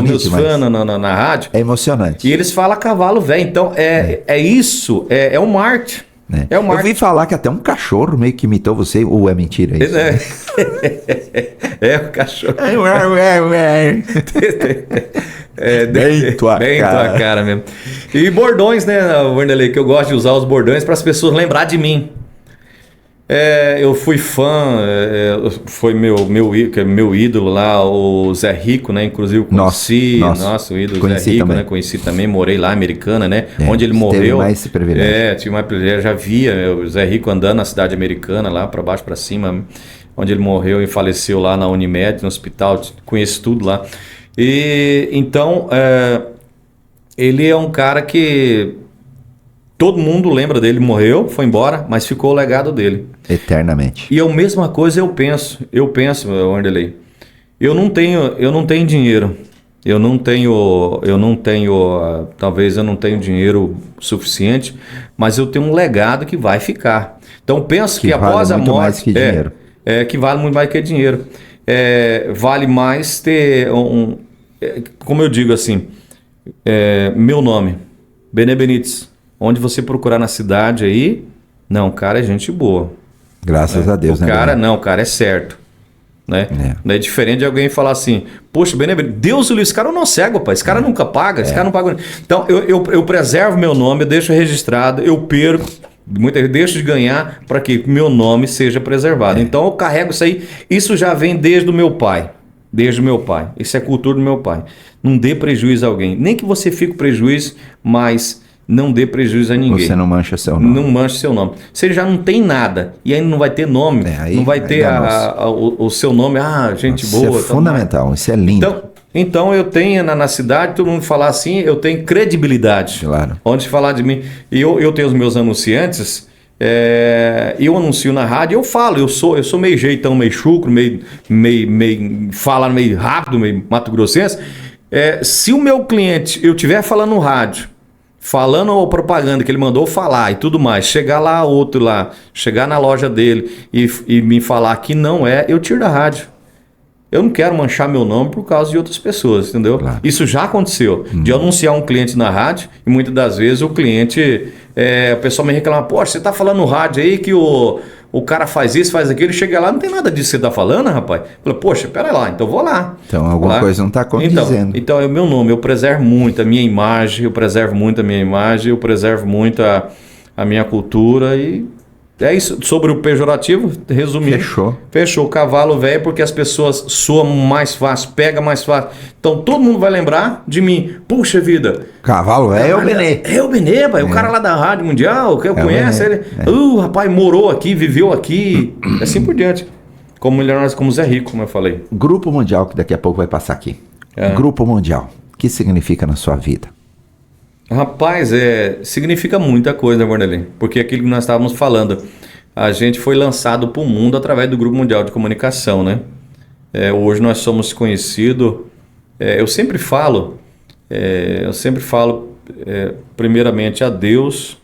na rádio. É emocionante. E eles falam cavalo, velho. Então, é isso, é um marketing. Eu ouvi falar que até um cachorro meio que imitou você, ou é mentira isso? O cachorro. Bem tua cara mesmo. E bordões, né, Vanderlei, que eu gosto de usar os bordões para as pessoas lembrar de mim. Eu fui fã, foi meu ídolo lá, o Zé Rico, né? Inclusive eu conheci, o ídolo Zé Rico, também. Né? Conheci também, morei lá, Americana, né? Onde ele morreu. Teve mais esse privilégio. Tive mais privilégio, já via o Zé Rico andando na cidade americana, lá para baixo, para cima, onde ele morreu e faleceu lá na Unimed, no hospital, conheço tudo lá. E então, ele é um cara que... Todo mundo lembra dele, morreu, foi embora, mas ficou o legado dele. Eternamente. E a mesma coisa eu penso, Wanderlei. Eu não tenho dinheiro. Talvez eu não tenha dinheiro suficiente, mas eu tenho um legado que vai ficar. Então penso que após a morte... Vale muito mais que dinheiro. Que vale muito mais que dinheiro. Vale mais ter como eu digo assim, meu nome, Benê Benites. Onde você procurar na cidade aí, não, o cara é gente boa. Graças a Deus, né? O cara é certo. né? É diferente de alguém falar assim, poxa, Benevenuto, Deus o livre, esse cara não cego, pai, esse cara nunca paga, esse cara não paga. Então, eu preservo meu nome, eu deixo registrado, eu perco, muitas vezes deixo de ganhar para que meu nome seja preservado. Então, eu carrego isso aí, isso já vem desde o meu pai. Desde o meu pai. Isso é cultura do meu pai. Não dê prejuízo a alguém. Nem que você fique com prejuízo, mas não dê prejuízo a ninguém. Você não mancha seu nome. Não mancha seu nome. Se ele já não tem nada e ainda não vai ter nome, não vai ter o seu nome, gente boa. Isso é fundamental, isso é lindo. Então eu tenho na cidade, todo mundo falar assim, eu tenho credibilidade. Claro. Onde falar de mim. E eu tenho os meus anunciantes, eu anuncio na rádio, eu falo, eu sou meio jeitão, meio chucro, meio fala meio rápido, meio mato-grossense. Se o meu cliente, eu estiver falando no rádio, falando a propaganda que ele mandou falar e tudo mais, chegar lá outro lá, chegar na loja dele e me falar que não eu tiro da rádio. Eu não quero manchar meu nome por causa de outras pessoas, entendeu? Claro. Isso já aconteceu, de anunciar um cliente na rádio e muitas das vezes o cliente, a pessoa me reclama, poxa, você tá falando no rádio aí que o cara faz isso, faz aquilo, chega lá, não tem nada disso que você tá falando, rapaz. Fala, poxa, pera lá, então vou lá. Então alguma coisa não tá acontecendo. Então é o meu nome, eu preservo muito a minha imagem, eu preservo muito a minha cultura e é isso. Sobre o pejorativo, resumindo. Fechou. Cavalo velho porque as pessoas soam mais fácil, pega mais fácil. Então todo mundo vai lembrar de mim. Puxa vida. Cavalo velho é o Benê. É o Benê, pai. O cara lá da Rádio Mundial, que eu conheço ele. Rapaz, morou aqui, viveu aqui. Assim por diante. Como milionários, como Zé Rico, como eu falei. Grupo Mundial, que daqui a pouco vai passar aqui. Grupo Mundial. O que significa na sua vida? Rapaz, significa muita coisa, Vanderlei, porque aquilo que nós estávamos falando, a gente foi lançado para o mundo através do Grupo Mundial de Comunicação, né? Hoje nós somos conhecidos, eu sempre falo primeiramente a Deus,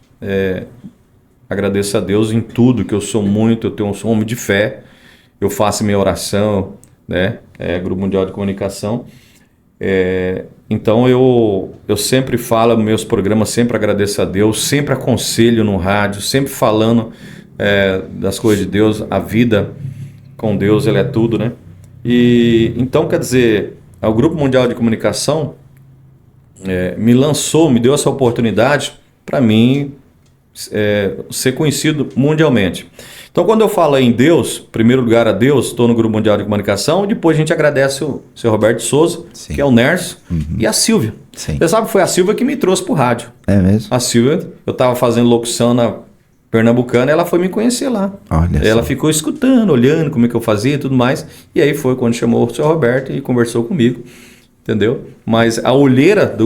agradeço a Deus em tudo, que eu sou um homem de fé, eu faço minha oração, né? Grupo Mundial de Comunicação. Então eu sempre falo nos meus programas, sempre agradeço a Deus, sempre aconselho no rádio, sempre falando das coisas de Deus, a vida com Deus, ele é tudo, né? E então, quer dizer, o Grupo Mundial de Comunicação me deu essa oportunidade para mim ser conhecido mundialmente. Então, quando eu falo em Deus, em primeiro lugar a Deus, estou no Grupo Mundial de Comunicação, e depois a gente agradece o seu Roberto Souza, que é o Nerso, e a Silvia. Sim. Você sabe que foi a Silvia que me trouxe para o rádio. É mesmo? A Silvia, eu estava fazendo locução na Pernambucana, ela foi me conhecer lá. Ela ficou escutando, olhando como é que eu fazia e tudo mais, e aí foi quando chamou o seu Roberto e conversou comigo. Entendeu? Mas a olheira,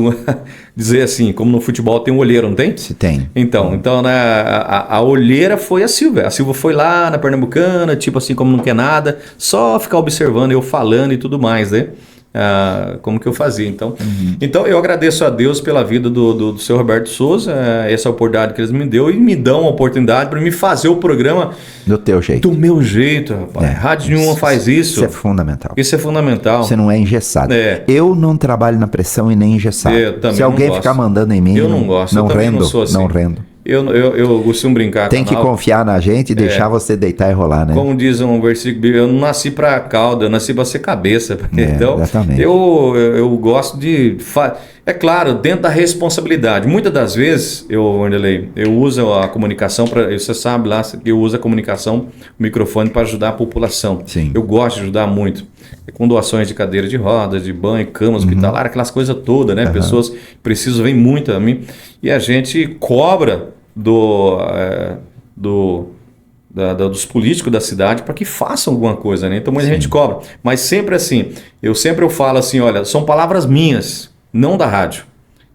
dizer assim, como no futebol tem um olheiro, não tem? Se tem. Então né, a olheira foi a Silvia. A Silvia foi lá na Pernambucana, tipo assim, como não quer nada, só ficar observando, eu falando e tudo mais, né? Como que eu fazia. Então eu agradeço a Deus pela vida do seu Roberto Souza, essa oportunidade que eles me deu e me dão a oportunidade para me fazer o programa do teu jeito. Do meu jeito, rapaz. Rádio nenhuma faz isso. Isso é fundamental. Isso é fundamental. Você não é engessado. Eu não trabalho na pressão e nem engessado. Se alguém ficar mandando em mim, eu não gosto. Não eu rendo. Não sou assim. Não rendo. Eu costumo brincar. Tem que confiar na gente e deixar você deitar e rolar, né? Como diz um versículo bíblico, eu não nasci para cauda, eu nasci para ser cabeça. Então, exatamente. Eu gosto de... É claro, dentro da responsabilidade. Muitas das vezes, eu uso a comunicação, você sabe lá, eu uso a comunicação, o microfone para ajudar a população. Sim. Eu gosto de ajudar muito. Com doações de cadeira de rodas, de banho, cama hospitalar, aquelas coisas todas, né? Pessoas precisam, vem muito a mim. E a gente cobra dos políticos da cidade para que façam alguma coisa, né? Então muita gente cobra, mas sempre assim, eu falo assim, olha, são palavras minhas, não da rádio.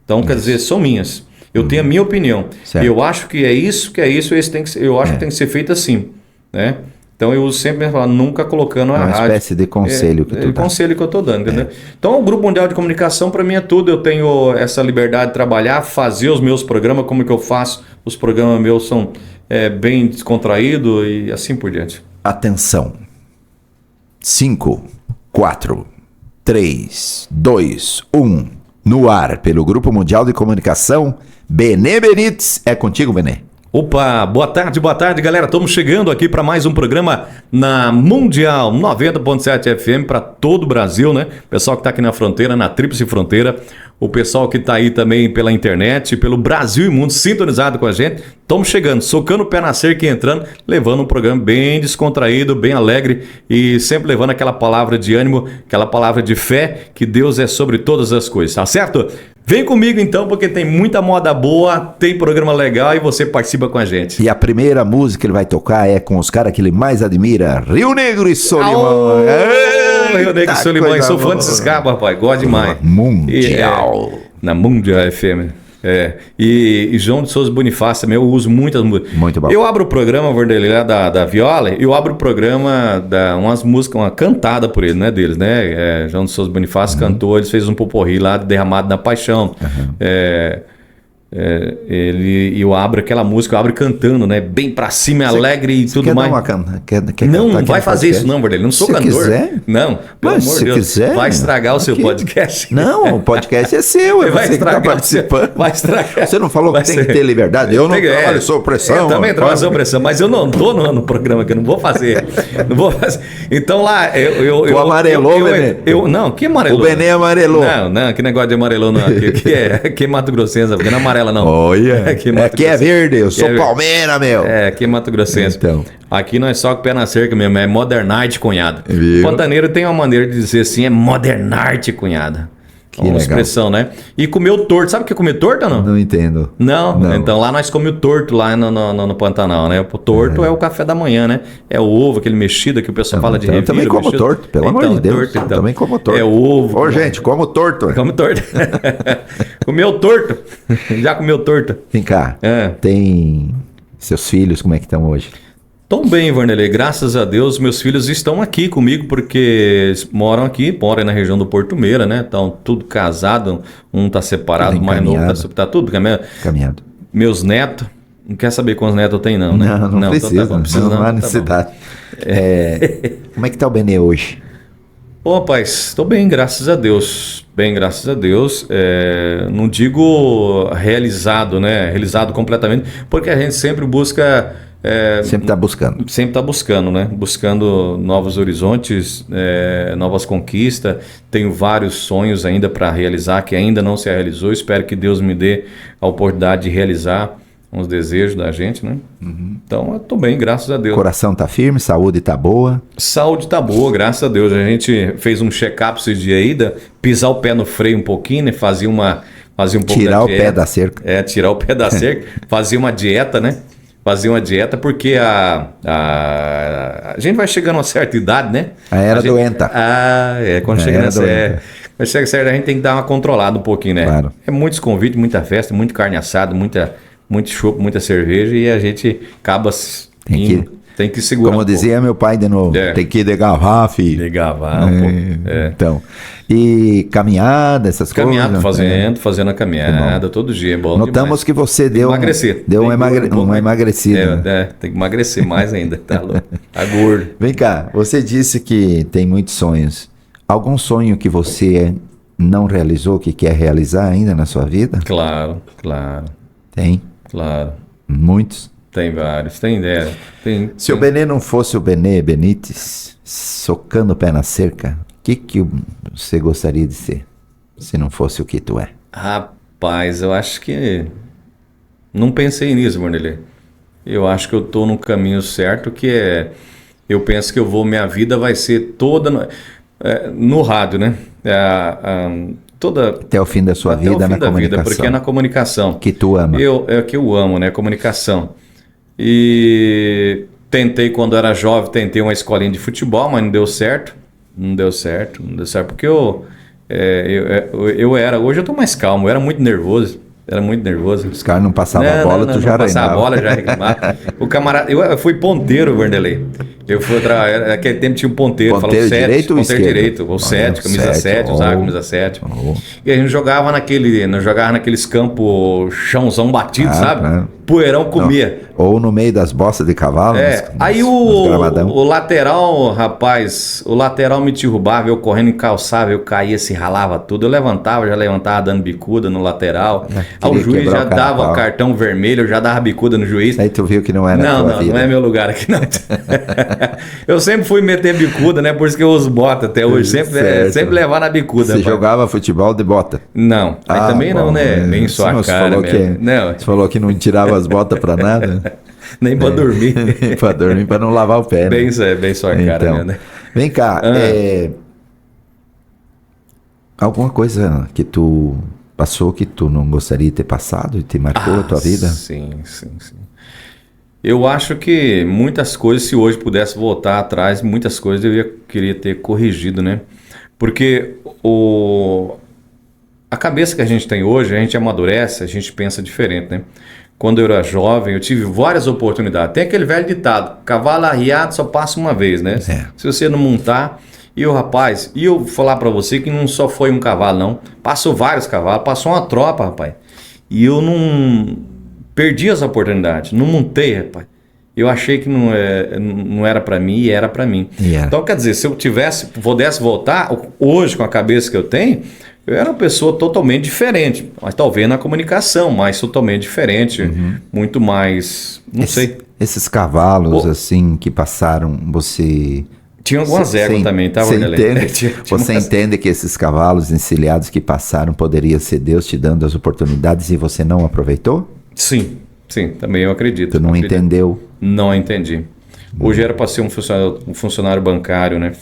Então quer dizer, são minhas. Eu tenho a minha opinião. Certo. Eu acho que é isso, esse tem que ser, eu acho que tem que ser feito assim, né? Então eu sempre falo, nunca colocando a rádio. Uma espécie de conselho que tu dá. Conselho que eu estou dando, entendeu? Então o Grupo Mundial de Comunicação para mim é tudo. Eu tenho essa liberdade de trabalhar, fazer os meus programas, como que eu faço. Os programas meus são bem descontraídos e assim por diante. Atenção. 5, 4, 3, 2, 1. No ar, pelo Grupo Mundial de Comunicação, Benê Benites. É contigo, Benê. Opa, boa tarde, galera. Estamos chegando aqui para mais um programa na Mundial 90.7 FM para todo o Brasil, né? Pessoal que está aqui na fronteira, na Tríplice Fronteira, o pessoal que está aí também pela internet, pelo Brasil e mundo, sintonizado com a gente. Estamos chegando, socando o pé na cerca e entrando, levando um programa bem descontraído, bem alegre e sempre levando aquela palavra de ânimo, aquela palavra de fé, que Deus é sobre todas as coisas, tá certo? Vem comigo então, porque tem muita moda boa, tem programa legal e você participa com a gente. E a primeira música que ele vai tocar é com os caras que ele mais admira, Rio Negro e Solimões. Rio Negro e Solimões, sou fã desses cabos, rapaz, gosto demais. Mundial. Na Mundial FM. E João de Souza Bonifácio também, eu uso muitas músicas. Muito bom. Eu abro o programa, Vanderlei, lá da Viola, eu abro o programa umas músicas, uma cantada por ele, né, deles, né? João de Souza Bonifácio cantou, eles fez um poporri lá, Derramado na Paixão. Eu abro aquela música, eu abro cantando, né? Bem pra cima, alegre e tudo mais. Não vai fazer isso não, Vanderlei, não sou cantor. Quiser? Não, pelo amor de Deus. Quiser, vai estragar o seu podcast. Não, o podcast é seu, é você que tá participando. Vai estragar. Você não falou que tem que ter liberdade? Eu não trabalho sob pressão. Eu também trabalho sob pressão, mas eu não tô no programa que eu não vou fazer. Então lá, Tu amarelou, Benê? Não, que amarelou? O Benê amarelou. Não, que negócio de amarelou não. Que é Mato Grossense, porque não amarela não. Olha, aqui é verde, eu sou Palmeira, meu. Aqui é Mato Grossense. Então. Aqui nós só com o pé na cerca mesmo, é Modernarte, cunhado. Viu? Pantaneiro tem uma maneira de dizer assim, é Modernarte, cunhada. Que legal. Expressão, né? E comeu torto. Sabe o que é comer torto ou não? Não entendo. Não. Então lá nós comemos torto lá no Pantanal, né? O torto é o café da manhã, né? É o ovo, aquele mexido que o pessoal fala de revira. Eu também como mexido. torto, pelo amor de Deus. Torto, Também como torto. É ovo. Ô, gente, como torto. Come torto. Comeu torto. Já comeu torto. Vem cá. Tem seus filhos, como é que estão hoje? Estão bem, Vanderlei, graças a Deus, meus filhos estão aqui comigo porque eles moram aqui, moram na região do Porto Meira, né? Estão tudo casado, um tá separado, o mais novo tá tudo caminhado. Meus netos, não quer saber quantos netos eu tenho não, né? Não precisa, então tá bom, não há necessidade. Como é que tá o Benê hoje? Ô, rapaz, estou bem, graças a Deus. Bem, graças a Deus. Não digo realizado, né? Realizado completamente, porque a gente sempre busca... sempre está buscando. Sempre está buscando, né? Buscando novos horizontes, novas conquistas. Tenho vários sonhos ainda para realizar, que ainda não se realizou. Espero que Deus me dê a oportunidade de realizar uns desejos da gente, né? Então, eu estou bem, graças a Deus. Coração tá firme, saúde tá boa. Saúde tá boa, graças a Deus. A gente fez um check-up esses dias aí, pisar o pé no freio um pouquinho, né? Fazia um pouco tirar o pé da cerca. Tirar o pé da cerca. Fazia uma dieta, né? Fazer uma dieta porque a gente vai chegando a uma certa idade, né? A era doenta. Quando chega nessa... Quando chega certo, a gente tem que dar uma controlada um pouquinho, né? Claro. É muitos convites, muita festa, muito carne assada, muito chopp, muita cerveja e a gente acaba tem que segurar. Como dizia meu pai de novo, tem que ir de garrafa, filho. De garrafa, Então, e caminhada, essas coisas? Fazendo a caminhada todo dia, é bom. Notamos demais. que você deu uma emagrecida. Tem que emagrecer mais ainda, tá louco. Tá gordo. Vem cá, você disse que tem muitos sonhos. Algum sonho que você não realizou, que quer realizar ainda na sua vida? Claro. Tem? Claro. Muitos? Tem vários, tem. Se o Benê não fosse o Benê Benítez, socando o pé na cerca, o que você gostaria de ser, se não fosse o que tu é? Rapaz, eu acho que... Não pensei nisso, Vanderlei. Eu acho que eu tô no caminho certo, que é... Eu penso que minha vida vai ser toda no rádio, né? Até o fim da sua vida na comunicação. Porque é na comunicação. Que tu ama. Que eu amo, né? Comunicação. E tentei, quando era jovem, uma escolinha de futebol, mas não deu certo. Porque hoje eu tô mais calmo, eu era muito nervoso. Os caras não passavam a bola, tu já passava a bola, já reclamava. O camarada, eu fui ponteiro, Vanderlei. Naquele tempo tinha um ponteiro, ponteiro direito ou esquerdo? Direito, ou 7, camisa 7, usava camisa 7. E a gente jogava naqueles campos chãozão batido, sabe? poeirão comia. Ou no meio das bostas de cavalo. Aí o lateral, rapaz, o lateral me derrubava, eu correndo em calçava, eu caía, se ralava tudo. Eu já levantava dando bicuda no lateral. Aí o juiz já dava cartão vermelho, eu já dava bicuda no juiz. Aí tu viu que não era Não é meu lugar aqui, não. Eu sempre fui meter bicuda, né? Por isso que eu uso bota até hoje. Sempre levar na bicuda. Você jogava futebol de bota? Não, aí também não, né? Nem sua cara mesmo. Você falou que não tirava as botas pra nada? Nem pra dormir. Pra dormir, pra não lavar o pé. Bem sua cara mesmo, né? Vem cá, alguma coisa que tu passou que tu não gostaria de ter passado e te marcou a tua vida? Sim. Eu acho que muitas coisas, se hoje pudesse voltar atrás, muitas coisas eu queria ter corrigido, né? Porque a cabeça que a gente tem hoje, a gente amadurece, a gente pensa diferente, né? Quando eu era jovem, eu tive várias oportunidades. Tem aquele velho ditado, cavalo arriado só passa uma vez, né? Se você não montar... E o rapaz, eu vou falar pra você que não só foi um cavalo, não. Passou vários cavalos, passou uma tropa, rapaz. E eu não... perdi as oportunidades, não montei, rapaz. Eu achei que não era pra mim e era pra mim. Então, quer dizer, se eu pudesse voltar, hoje com a cabeça que eu tenho, eu era uma pessoa totalmente diferente. Mas talvez na comunicação, mas totalmente diferente. Muito mais, não sei. Esses cavalos, assim, que passaram, você... Tinha algumas éguas também, tá, Vanderlei? Você entende que esses cavalos encilhados que passaram poderia ser Deus te dando as oportunidades e você não aproveitou? Sim, também eu acredito. Tu não entendeu? Não entendi. Hoje era para ser um funcionário bancário, né?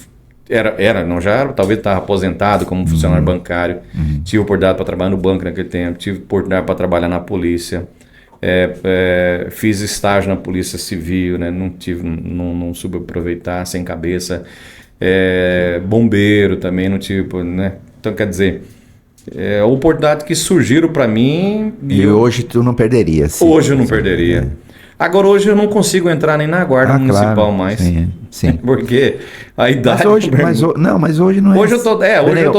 Talvez estava aposentado como funcionário bancário. Tive oportunidade para trabalhar no banco naquele tempo, tive oportunidade para trabalhar na polícia. Fiz estágio na Polícia Civil, né? Não soube aproveitar, sem cabeça. Bombeiro também não tive, né? Então, quer dizer, a oportunidade que surgiram para mim... E hoje tu não perderia? Hoje eu não perderia. Agora, hoje eu não consigo entrar nem na guarda municipal mais. Sim. Porque a idade... Mas hoje não é... Hoje eu tô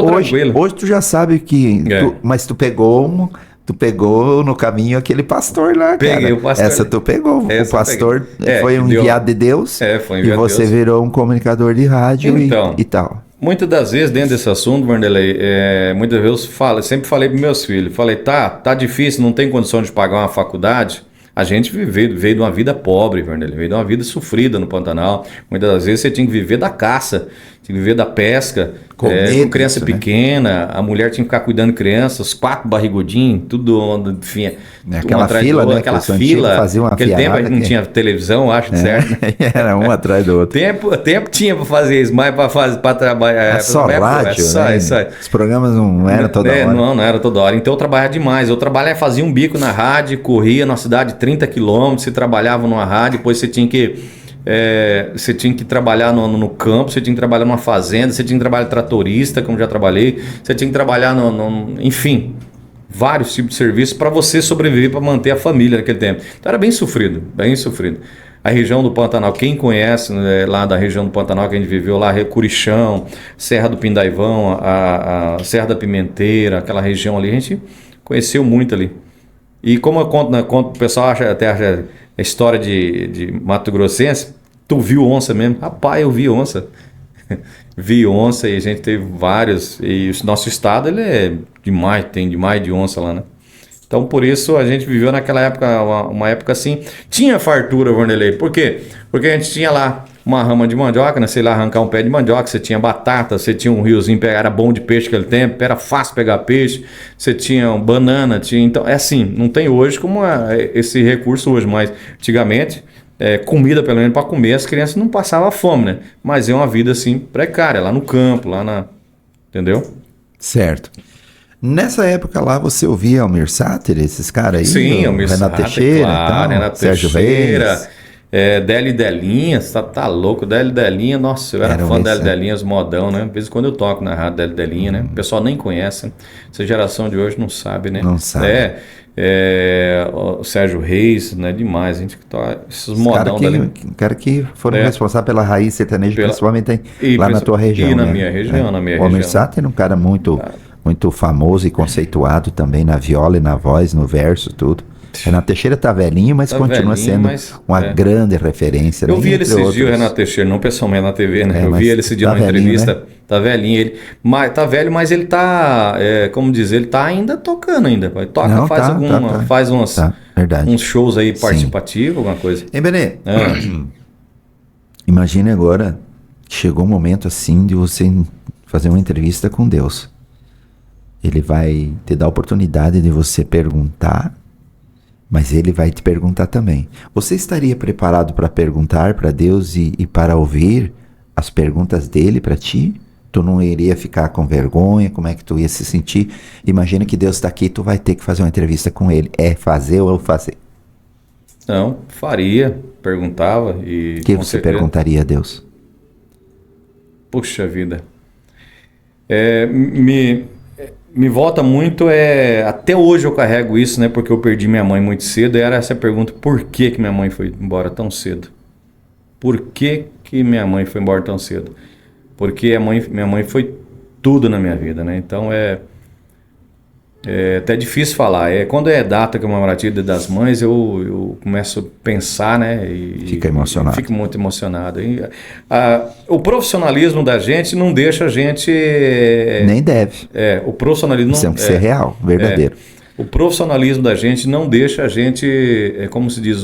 tranquilo. Hoje tu já sabe que... Mas tu pegou no caminho aquele pastor lá, Peguei o pastor. Essa tu pegou. O pastor foi um enviado de Deus. Foi enviado e você virou um comunicador de rádio e tal. Muitas das vezes, dentro desse assunto, Vanderlei, muitas vezes sempre falei para meus filhos, tá difícil, não tem condição de pagar uma faculdade. A gente veio de uma vida pobre, Vanderlei, veio de uma vida sofrida no Pantanal. Muitas das vezes você tinha que viver da caça, tinha que viver da pesca, com criança pequena, a mulher tinha que ficar cuidando de crianças, 4 barrigudinhos, tudo, enfim. Aquela fila, né? Aquela fila. Aquele tempo a gente não tinha televisão, acho, certo? Era um atrás do outro. Tempo tinha para fazer isso, mas para trabalhar. Só rádio, né? Os programas não eram toda hora. Não era toda hora. Então eu trabalhava demais. Eu fazia um bico na rádio, corria na cidade 30 quilômetros, você trabalhava numa rádio, depois você tinha que trabalhar no campo, você tinha que trabalhar numa fazenda, você tinha que trabalhar tratorista, como já trabalhei, você tinha que trabalhar enfim, vários tipos de serviços para você sobreviver, para manter a família naquele tempo. Então era bem sofrido, bem sofrido. A região do Pantanal, quem conhece, né, lá da região do Pantanal que a gente viveu lá, Curichão, Serra do Pindaivão, a Serra da Pimenteira, aquela região ali, a gente conheceu muito ali. E como eu conto, o pessoal acha a história de Mato Grossense, tu viu onça mesmo? Rapaz, eu vi onça. Vi onça e a gente teve vários. E o nosso estado, ele tem demais de onça lá, né? Então, por isso, a gente viveu naquela época, uma época assim. Tinha fartura, Vanderlei. Por quê? Porque a gente tinha lá uma rama de mandioca, né? Sei lá, arrancar um pé de mandioca, você tinha batata, você tinha um riozinho, era bom de peixe naquele tempo, era fácil pegar peixe, você tinha banana, então, assim, não tem hoje como esse recurso hoje, mas antigamente, comida pelo menos para comer, as crianças não passavam fome, né? Mas é uma vida, assim, precária, lá no campo, entendeu? Certo. Nessa época lá, você ouvia Almir Sater, esses caras aí? Sim, Almir Sater, Renato Teixeira, claro, Renato Sérgio Teixeira, Reis. Délio Delinha, você tá louco, Délio Delinha, nossa, eu era fã da Délio Delinha, os modão, né? De vez em quando eu toco na rádio Délio Delinha, né? O pessoal nem conhece, essa geração de hoje não sabe, né? Não sabe. O Sérgio Reis, né? Demais, a gente toca esses modão dali. Cara que foram responsáveis pela raiz sertaneja, principalmente lá na tua região. E na minha região, O Almir Sater era um cara muito famoso e conceituado também na viola e na voz, no verso, tudo. Renato Teixeira tá velhinho, mas Tá continua velhinho, sendo mas, uma grande referência. Eu né? vi ele Entre esses dias, o outros. Renato Teixeira, não pessoalmente na TV, né? Eu mas vi ele esse dia tá numa velhinho, entrevista. né? Tá velhinho ele. Mas, tá velho, mas ele tá, como dizer, ele tá ainda tocando ainda. Pai. Toca, Não, faz tá. faz Tá, verdade. uns shows aí Sim. participativos, alguma coisa. Hein, Benê? Ah, Imagine agora, chegou um momento assim de você fazer uma entrevista com Deus. Ele vai te dar a oportunidade de você perguntar, mas ele vai te perguntar também. Você estaria preparado para perguntar para Deus e para ouvir as perguntas dele para ti? Tu não iria ficar com vergonha? Como é que tu ia se sentir? Imagina que Deus está aqui e tu vai ter que fazer uma entrevista com ele. É fazer ou fazer? não, faria, perguntava e O que com você certeza. perguntaria a Deus? Puxa vida. Me volta muito, até hoje eu carrego isso, né? Porque eu perdi minha mãe muito cedo. Era essa pergunta: por que que minha mãe foi embora tão cedo? Por que que minha mãe foi embora tão cedo? Porque minha mãe foi tudo na minha vida, né? Então é até difícil falar. Quando é data comemorativa Dia das Mães, eu começo a pensar, né? Fica emocionado. Fico muito emocionado. O profissionalismo da gente não deixa a gente... Nem deve. o profissionalismo Isso tem que ser real, verdadeiro. o profissionalismo da gente não deixa a gente, como se diz,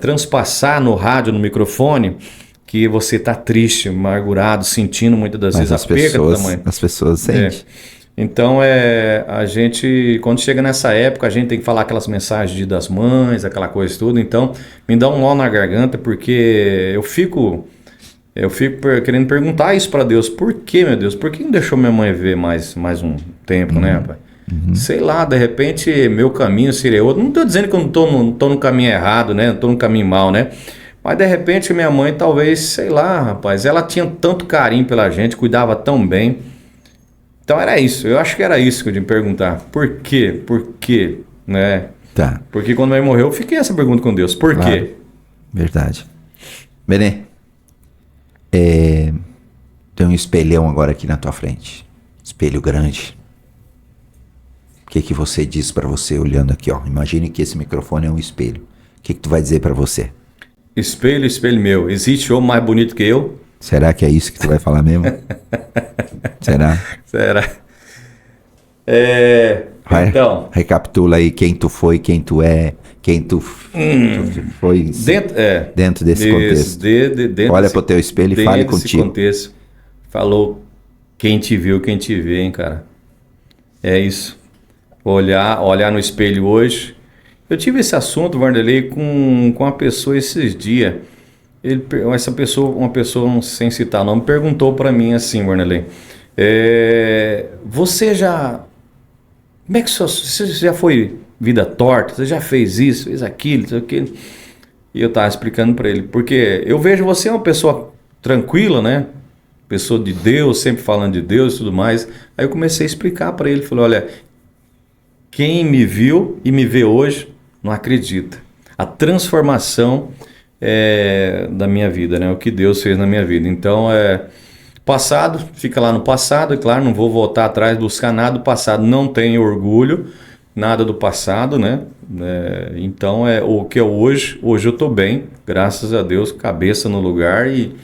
transpassar no rádio, no microfone, que você está triste, amargurado, sentindo muitas das Mas vezes a perda da mãe. as pessoas sentem. Então, a gente, quando chega nessa época, a gente tem que falar aquelas mensagens de Dia das Mães, aquela coisa tudo. Então, me dá um nó na garganta, porque eu fico querendo perguntar isso para Deus. Por que, meu Deus? Por que não deixou minha mãe ver mais um tempo, né, pai? Sei lá, de repente, meu caminho seria outro. Não estou dizendo que eu não tô no caminho errado, né? Não estou no caminho mal, né? Mas, de repente, minha mãe, talvez, sei lá, rapaz, ela tinha tanto carinho pela gente, cuidava tão bem. Então era isso, eu acho que era isso que eu tinha que perguntar. Por quê? Por quê? Né? Tá. Porque quando minha mãe morreu, eu fiquei essa pergunta com Deus. Por quê? Verdade. Benê, tem um espelhão agora aqui na tua frente. Espelho grande. O que você diz pra você olhando aqui, ó? Imagine que esse microfone é um espelho. O que tu vai dizer pra você? Espelho, espelho meu, existe homem mais bonito que eu? Será que é isso que tu vai falar mesmo? Será? Será? Vai, Então, recapitula aí quem tu foi, quem tu é, quem tu foi dentro desse contexto. dentro Olha desse- pro teu espelho e dentro fale desse contigo. contexto, falou quem te viu, quem te vê, hein, cara. É isso. Olhar no espelho hoje. Eu tive esse assunto, Vanderlei, com uma pessoa esses dias. Uma pessoa, sem citar nome, perguntou para mim assim, Vanderlei, você já... Como é que você já foi vida torta? Você já fez isso, fez aquilo, isso, aquilo? E eu tava explicando para ele, porque eu vejo você uma pessoa tranquila, né? Pessoa de Deus, sempre falando de Deus e tudo mais. Aí eu comecei a explicar para ele, falei, olha, quem me viu e me vê hoje não acredita. A transformação da minha vida, né? O que Deus fez na minha vida. Então, passado, fica lá no passado, é claro, não vou voltar atrás, buscar nada do passado, não tenho orgulho, nada do passado, né? Então, o que é hoje eu estou bem, graças a Deus, cabeça no lugar e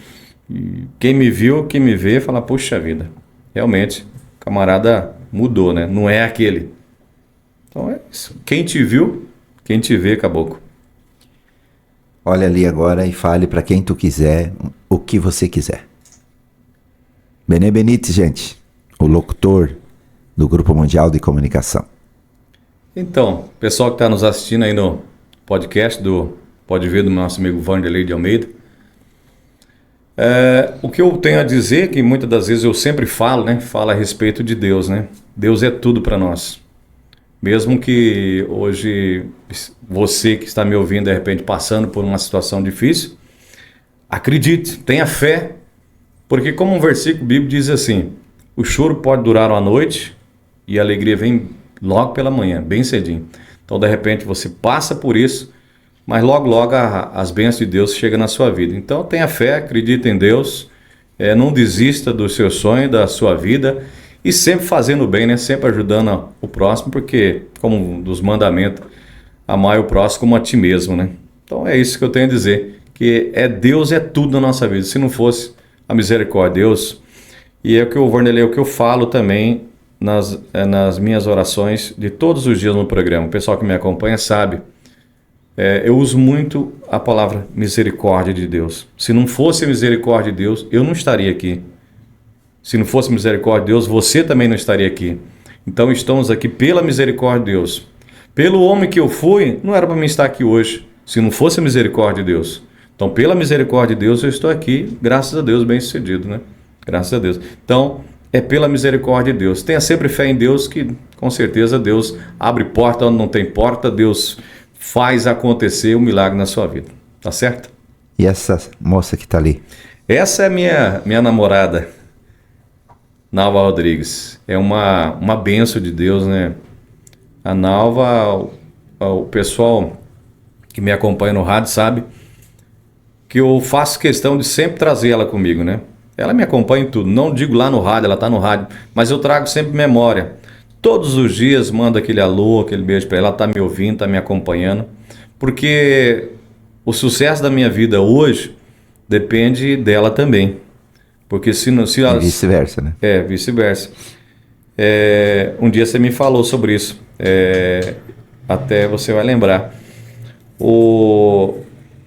quem me viu, quem me vê, fala, puxa vida, realmente, o camarada mudou, né? Não é aquele. Então é isso. Quem te viu, quem te vê, caboclo. Olha ali agora e fale para quem tu quiser o que você quiser. Benê Benítez, gente, o locutor do Grupo Mundial de Comunicação. Então, pessoal que está nos assistindo aí no podcast Pode Ver do nosso amigo Vanderlei de Almeida. O que eu tenho a dizer, que muitas das vezes eu sempre falo, né? Falo a respeito de Deus, né? Deus é tudo para nós. Mesmo que hoje você que está me ouvindo, de repente, passando por uma situação difícil, acredite, tenha fé, porque como um versículo bíblico diz assim, o choro pode durar uma noite e a alegria vem logo pela manhã, bem cedinho. Então, de repente, você passa por isso, mas logo, logo as bênçãos de Deus chegam na sua vida. Então, tenha fé, acredite em Deus, não desista do seu sonho, da sua vida, e sempre fazendo o bem, né? Sempre ajudando o próximo, porque, como um dos mandamentos amar o próximo como a ti mesmo, né? Então é isso que eu tenho a dizer, que Deus é tudo na nossa vida. Se não fosse a misericórdia de Deus, e é o que o Vanderlei, é o que eu falo também nas minhas orações de todos os dias no programa. O pessoal que me acompanha sabe, eu uso muito a palavra misericórdia de Deus. Se não fosse a misericórdia de Deus, eu não estaria aqui. Se não fosse a misericórdia de Deus, você também não estaria aqui. Então estamos aqui pela misericórdia de Deus. Pelo homem que eu fui, não era para mim estar aqui hoje, se não fosse a misericórdia de Deus. Então, pela misericórdia de Deus, eu estou aqui, graças a Deus, bem sucedido, né? Graças a Deus. Então, é pela misericórdia de Deus. Tenha sempre fé em Deus, que com certeza Deus abre porta onde não tem porta, Deus faz acontecer um milagre na sua vida. Tá certo? E essa moça que está ali? Essa é minha namorada, Nalva Rodrigues. É uma bênção de Deus, né? A Nalva, o pessoal que me acompanha no rádio sabe que eu faço questão de sempre trazer ela comigo, né? Ela me acompanha em tudo. Não digo lá no rádio, ela está no rádio, mas eu trago sempre memória. Todos os dias mando aquele alô, aquele beijo para ela. Ela está me ouvindo, está me acompanhando. Porque o sucesso da minha vida hoje depende dela também. Porque se ela... vice-versa, né? Vice-versa. Um dia você me falou sobre isso. Até você vai lembrar.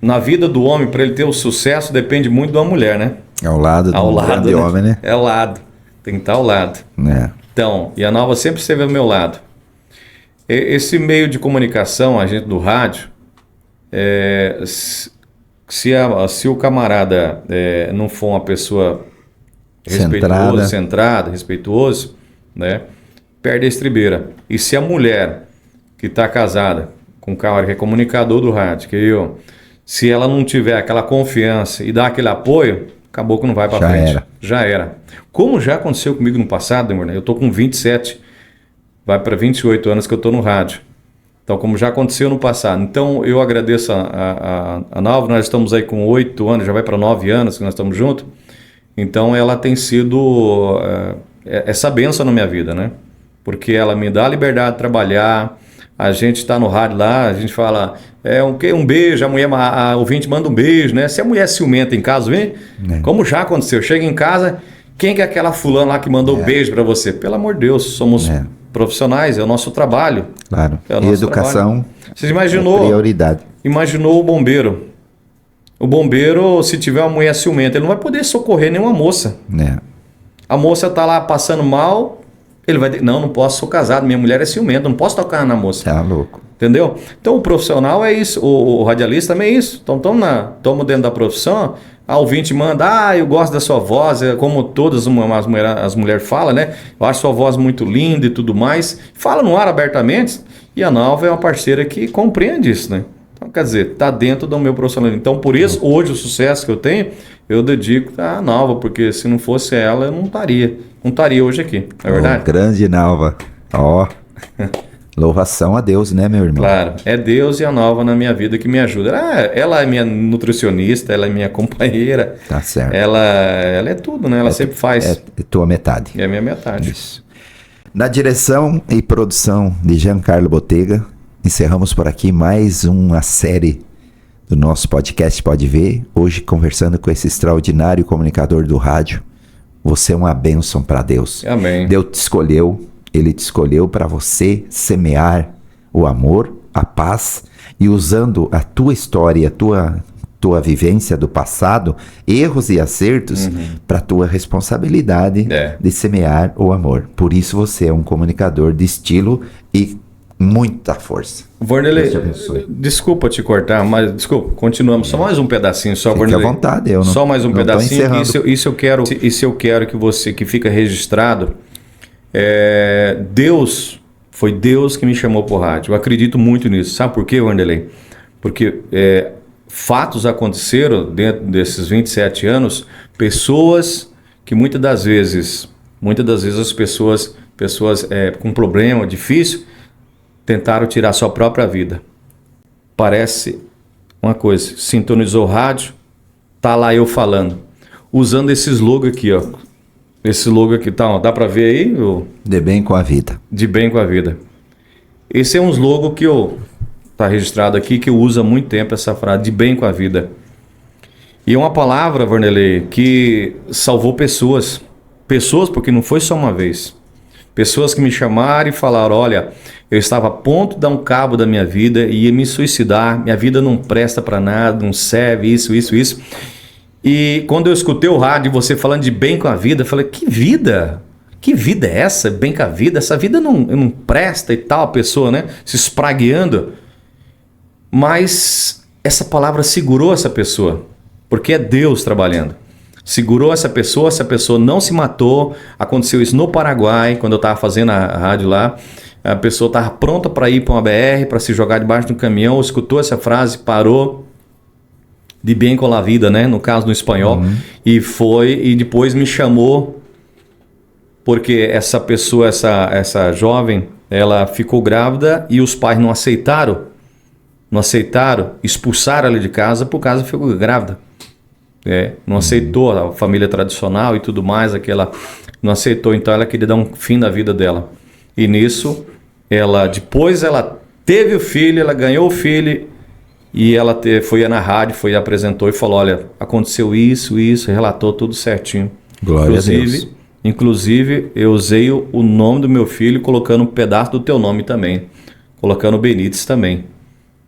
Na vida do homem, para ele ter o sucesso, depende muito de uma mulher, né? Ao lado do grande homem, né? É ao lado. Tem que estar ao lado. Então, e a Nalva sempre esteve ao meu lado. Esse meio de comunicação, a gente do rádio, se o camarada não for uma pessoa centrada, respeituoso, né, perde a estribeira. E se a mulher que está casada com um cara que é comunicador do rádio, se ela não tiver aquela confiança e dar aquele apoio, acabou que não vai para frente. Já era. Como já aconteceu comigo no passado, eu estou com 27, vai para 28 anos que eu estou no rádio. Então, como já aconteceu no passado. Então, eu agradeço a Nalva, nós estamos aí com 8 anos, já vai para 9 anos que nós estamos juntos. Então, ela tem sido essa bênção na minha vida, né? Porque ela me dá a liberdade de trabalhar. A gente está no rádio lá, a gente fala, um beijo, a ouvinte manda um beijo, né? Se a mulher é ciumenta em casa, vem, como já aconteceu, chega em casa, quem que é aquela fulana lá que mandou beijo para você? Pelo amor de Deus, somos profissionais, é o nosso trabalho. Claro, e educação Você imaginou, prioridade. Imaginou o bombeiro. O bombeiro, se tiver uma mulher ciumenta, ele não vai poder socorrer nenhuma moça. A moça está lá passando mal... Ele vai dizer, não posso, sou casado, minha mulher é ciumenta, não posso tocar na moça. Tá louco. Entendeu? Então o profissional é isso, o radialista também é isso. Então estamos dentro da profissão, a ouvinte manda, eu gosto da sua voz, como todas as mulheres falam, né? Eu acho sua voz muito linda e tudo mais. Fala no ar abertamente, e a Nalva é uma parceira que compreende isso, né? Então, quer dizer, está dentro do meu profissionalismo. Então, por isso, hoje, o sucesso que eu tenho, eu dedico à Nalva, porque se não fosse ela, eu não estaria hoje aqui, não é verdade? Grande Nalva. Louvação a Deus, né, meu irmão? Claro, é Deus e a Nalva na minha vida que me ajuda. Ela é minha nutricionista, ela é minha companheira. Tá certo. Ela é tudo, né? Ela sempre faz. É tua metade. É a minha metade. Isso. Na direção e produção de Giancarlo Bottega, encerramos por aqui mais uma série do nosso podcast Pode Ver. Hoje conversando com esse extraordinário comunicador do rádio. Você é uma bênção para Deus. Amém. Deus te escolheu, Ele te escolheu para você semear o amor, a paz e usando a tua história, a tua vivência do passado, erros e acertos, para a tua responsabilidade de semear o amor. Por isso você é um comunicador de estilo e muita força. Vanderlei, desculpa te cortar, mas continuamos. Só mais um pedacinho, só, Vanderlei. Fique à vontade, eu não. Só mais um pedacinho. Isso eu quero que você, que fica registrado. Foi Deus que me chamou para o rádio. Eu acredito muito nisso. Sabe por quê, Vanderlei? Porque fatos aconteceram dentro desses 27 anos, pessoas que muitas das vezes as pessoas com problema difícil tentaram tirar sua própria vida. Parece uma coisa, sintonizou o rádio, tá lá eu falando, usando esse slogan aqui, ó. Esse logo aqui, tá, ó, dá para ver aí? De bem com a vida. De bem com a vida. Esse é um slogan que eu tá registrado aqui, que eu uso há muito tempo essa frase, de bem com a vida. E é uma palavra, Vanderlei, que salvou pessoas. Pessoas, porque não foi só uma vez. Pessoas que me chamaram e falaram, olha, eu estava a ponto de dar um cabo da minha vida e ia me suicidar, minha vida não presta para nada, não serve, isso. E quando eu escutei o rádio, você falando de bem com a vida, eu falei, que vida? Que vida é essa? Bem com a vida? Essa vida não presta e tal, a pessoa, né? Se espragueando. Mas essa palavra segurou essa pessoa, porque é Deus trabalhando. Segurou essa pessoa não se matou. Aconteceu isso no Paraguai, quando eu estava fazendo a rádio lá. A pessoa estava pronta para ir para uma BR, para se jogar debaixo do caminhão, escutou essa frase, parou, de bem com a vida, né? No caso no espanhol, e foi, e depois me chamou, porque essa pessoa, essa jovem, ela ficou grávida e os pais não aceitaram, expulsaram ela de casa por causa que ficou grávida. Não aceitou a família tradicional e tudo mais, não aceitou, então ela queria dar um fim na vida dela. E nisso, depois ela teve o filho, ela ganhou o filho, e ela foi na rádio, apresentou e falou, olha, aconteceu isso, relatou tudo certinho. Glória a Deus. Inclusive, eu usei o nome do meu filho, colocando um pedaço do teu nome também, colocando Benítez também.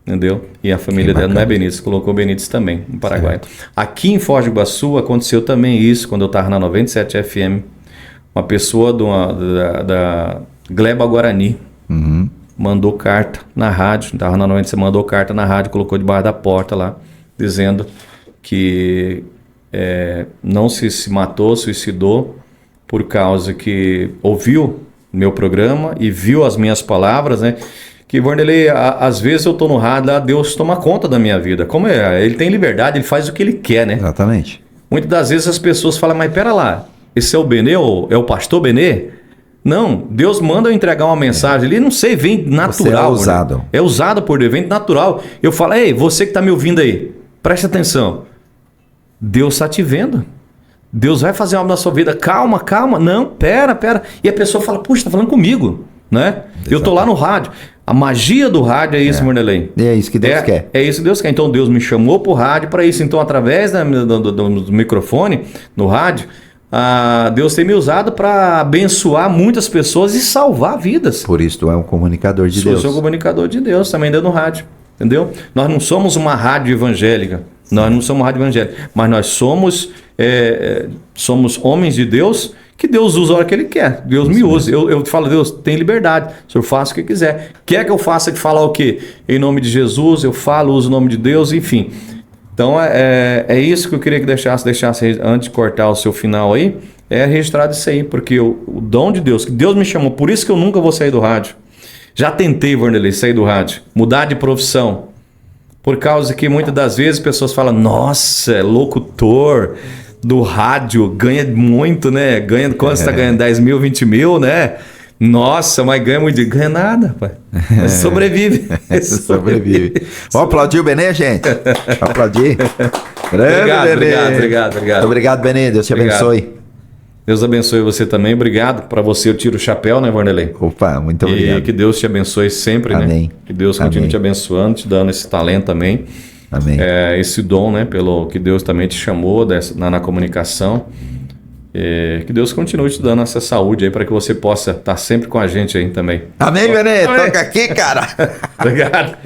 Entendeu? E a família dela não é Benítez, colocou Benítez também, no Paraguai. Certo. Aqui em Foz do Iguaçu aconteceu também isso, quando eu estava na 97 FM. Uma pessoa da Gleba Guarani mandou carta na rádio, estava na 97, mandou carta na rádio, colocou debaixo da porta lá, dizendo que não se matou, suicidou, por causa que ouviu meu programa e viu as minhas palavras, né? Que, Vanderlei, às vezes eu estou no rádio lá, Deus toma conta da minha vida. Como ele tem liberdade, ele faz o que ele quer, né? Exatamente. Muitas das vezes as pessoas falam, mas pera lá, esse é o Benê, é o pastor Benê? Não, Deus manda eu entregar uma mensagem ali, não sei, vem natural. Você é usado. Né? É usado por Deus, vem natural. Eu falo, ei, você que está me ouvindo aí, preste atenção. Deus está te vendo. Deus vai fazer algo na sua vida. Calma. Não, pera. E a pessoa fala, puxa, está falando comigo, né? Exatamente. Eu estou lá no rádio. A magia do rádio é isso, Vanderlei. É isso que Deus quer. É isso que Deus quer. Então Deus me chamou para o rádio para isso. Então, através do microfone, no rádio, Deus tem me usado para abençoar muitas pessoas e salvar vidas. Por isso tu é um comunicador de Deus. Eu sou um comunicador de Deus, também dentro do rádio. Entendeu? Nós não somos uma rádio evangélica. Nós não somos uma rádio evangélica. Mas nós somos homens de Deus, que Deus usa a hora que Ele quer. Deus me usa. Eu falo, Deus, tem liberdade. O Senhor faça o que quiser. Quer que eu faça de falar o quê? Em nome de Jesus, eu falo, uso o nome de Deus, enfim. Então, é isso que eu queria que deixasse antes de cortar o seu final aí, registrado isso aí, porque o dom de Deus, que Deus me chamou, por isso que eu nunca vou sair do rádio. Já tentei, Vanderlei, sair do rádio, mudar de profissão, por causa que muitas das vezes as pessoas falam, nossa, locutor do rádio, ganha muito, né? Quanto você está ganhando? 10 mil, 20 mil, né? Nossa, mas ganha muito. Ganha nada, pai. Mas sobrevive. Sobrevive. Vamos aplaudir o Benê, gente? Aplaudir. Obrigado. Obrigado, Benê. Deus te abençoe. Deus abençoe você também. Obrigado. Para você eu tiro o chapéu, né, Vanderlei? Opa, muito obrigado. E que Deus te abençoe sempre, Amém. Né? Que Deus continue te abençoando, te dando esse talento também. Amém. Esse dom, né? Pelo que Deus também te chamou na comunicação. Que Deus continue te dando essa saúde aí para que você possa estar sempre com a gente aí também. Amém, Benê. Toca aqui, cara. Obrigado.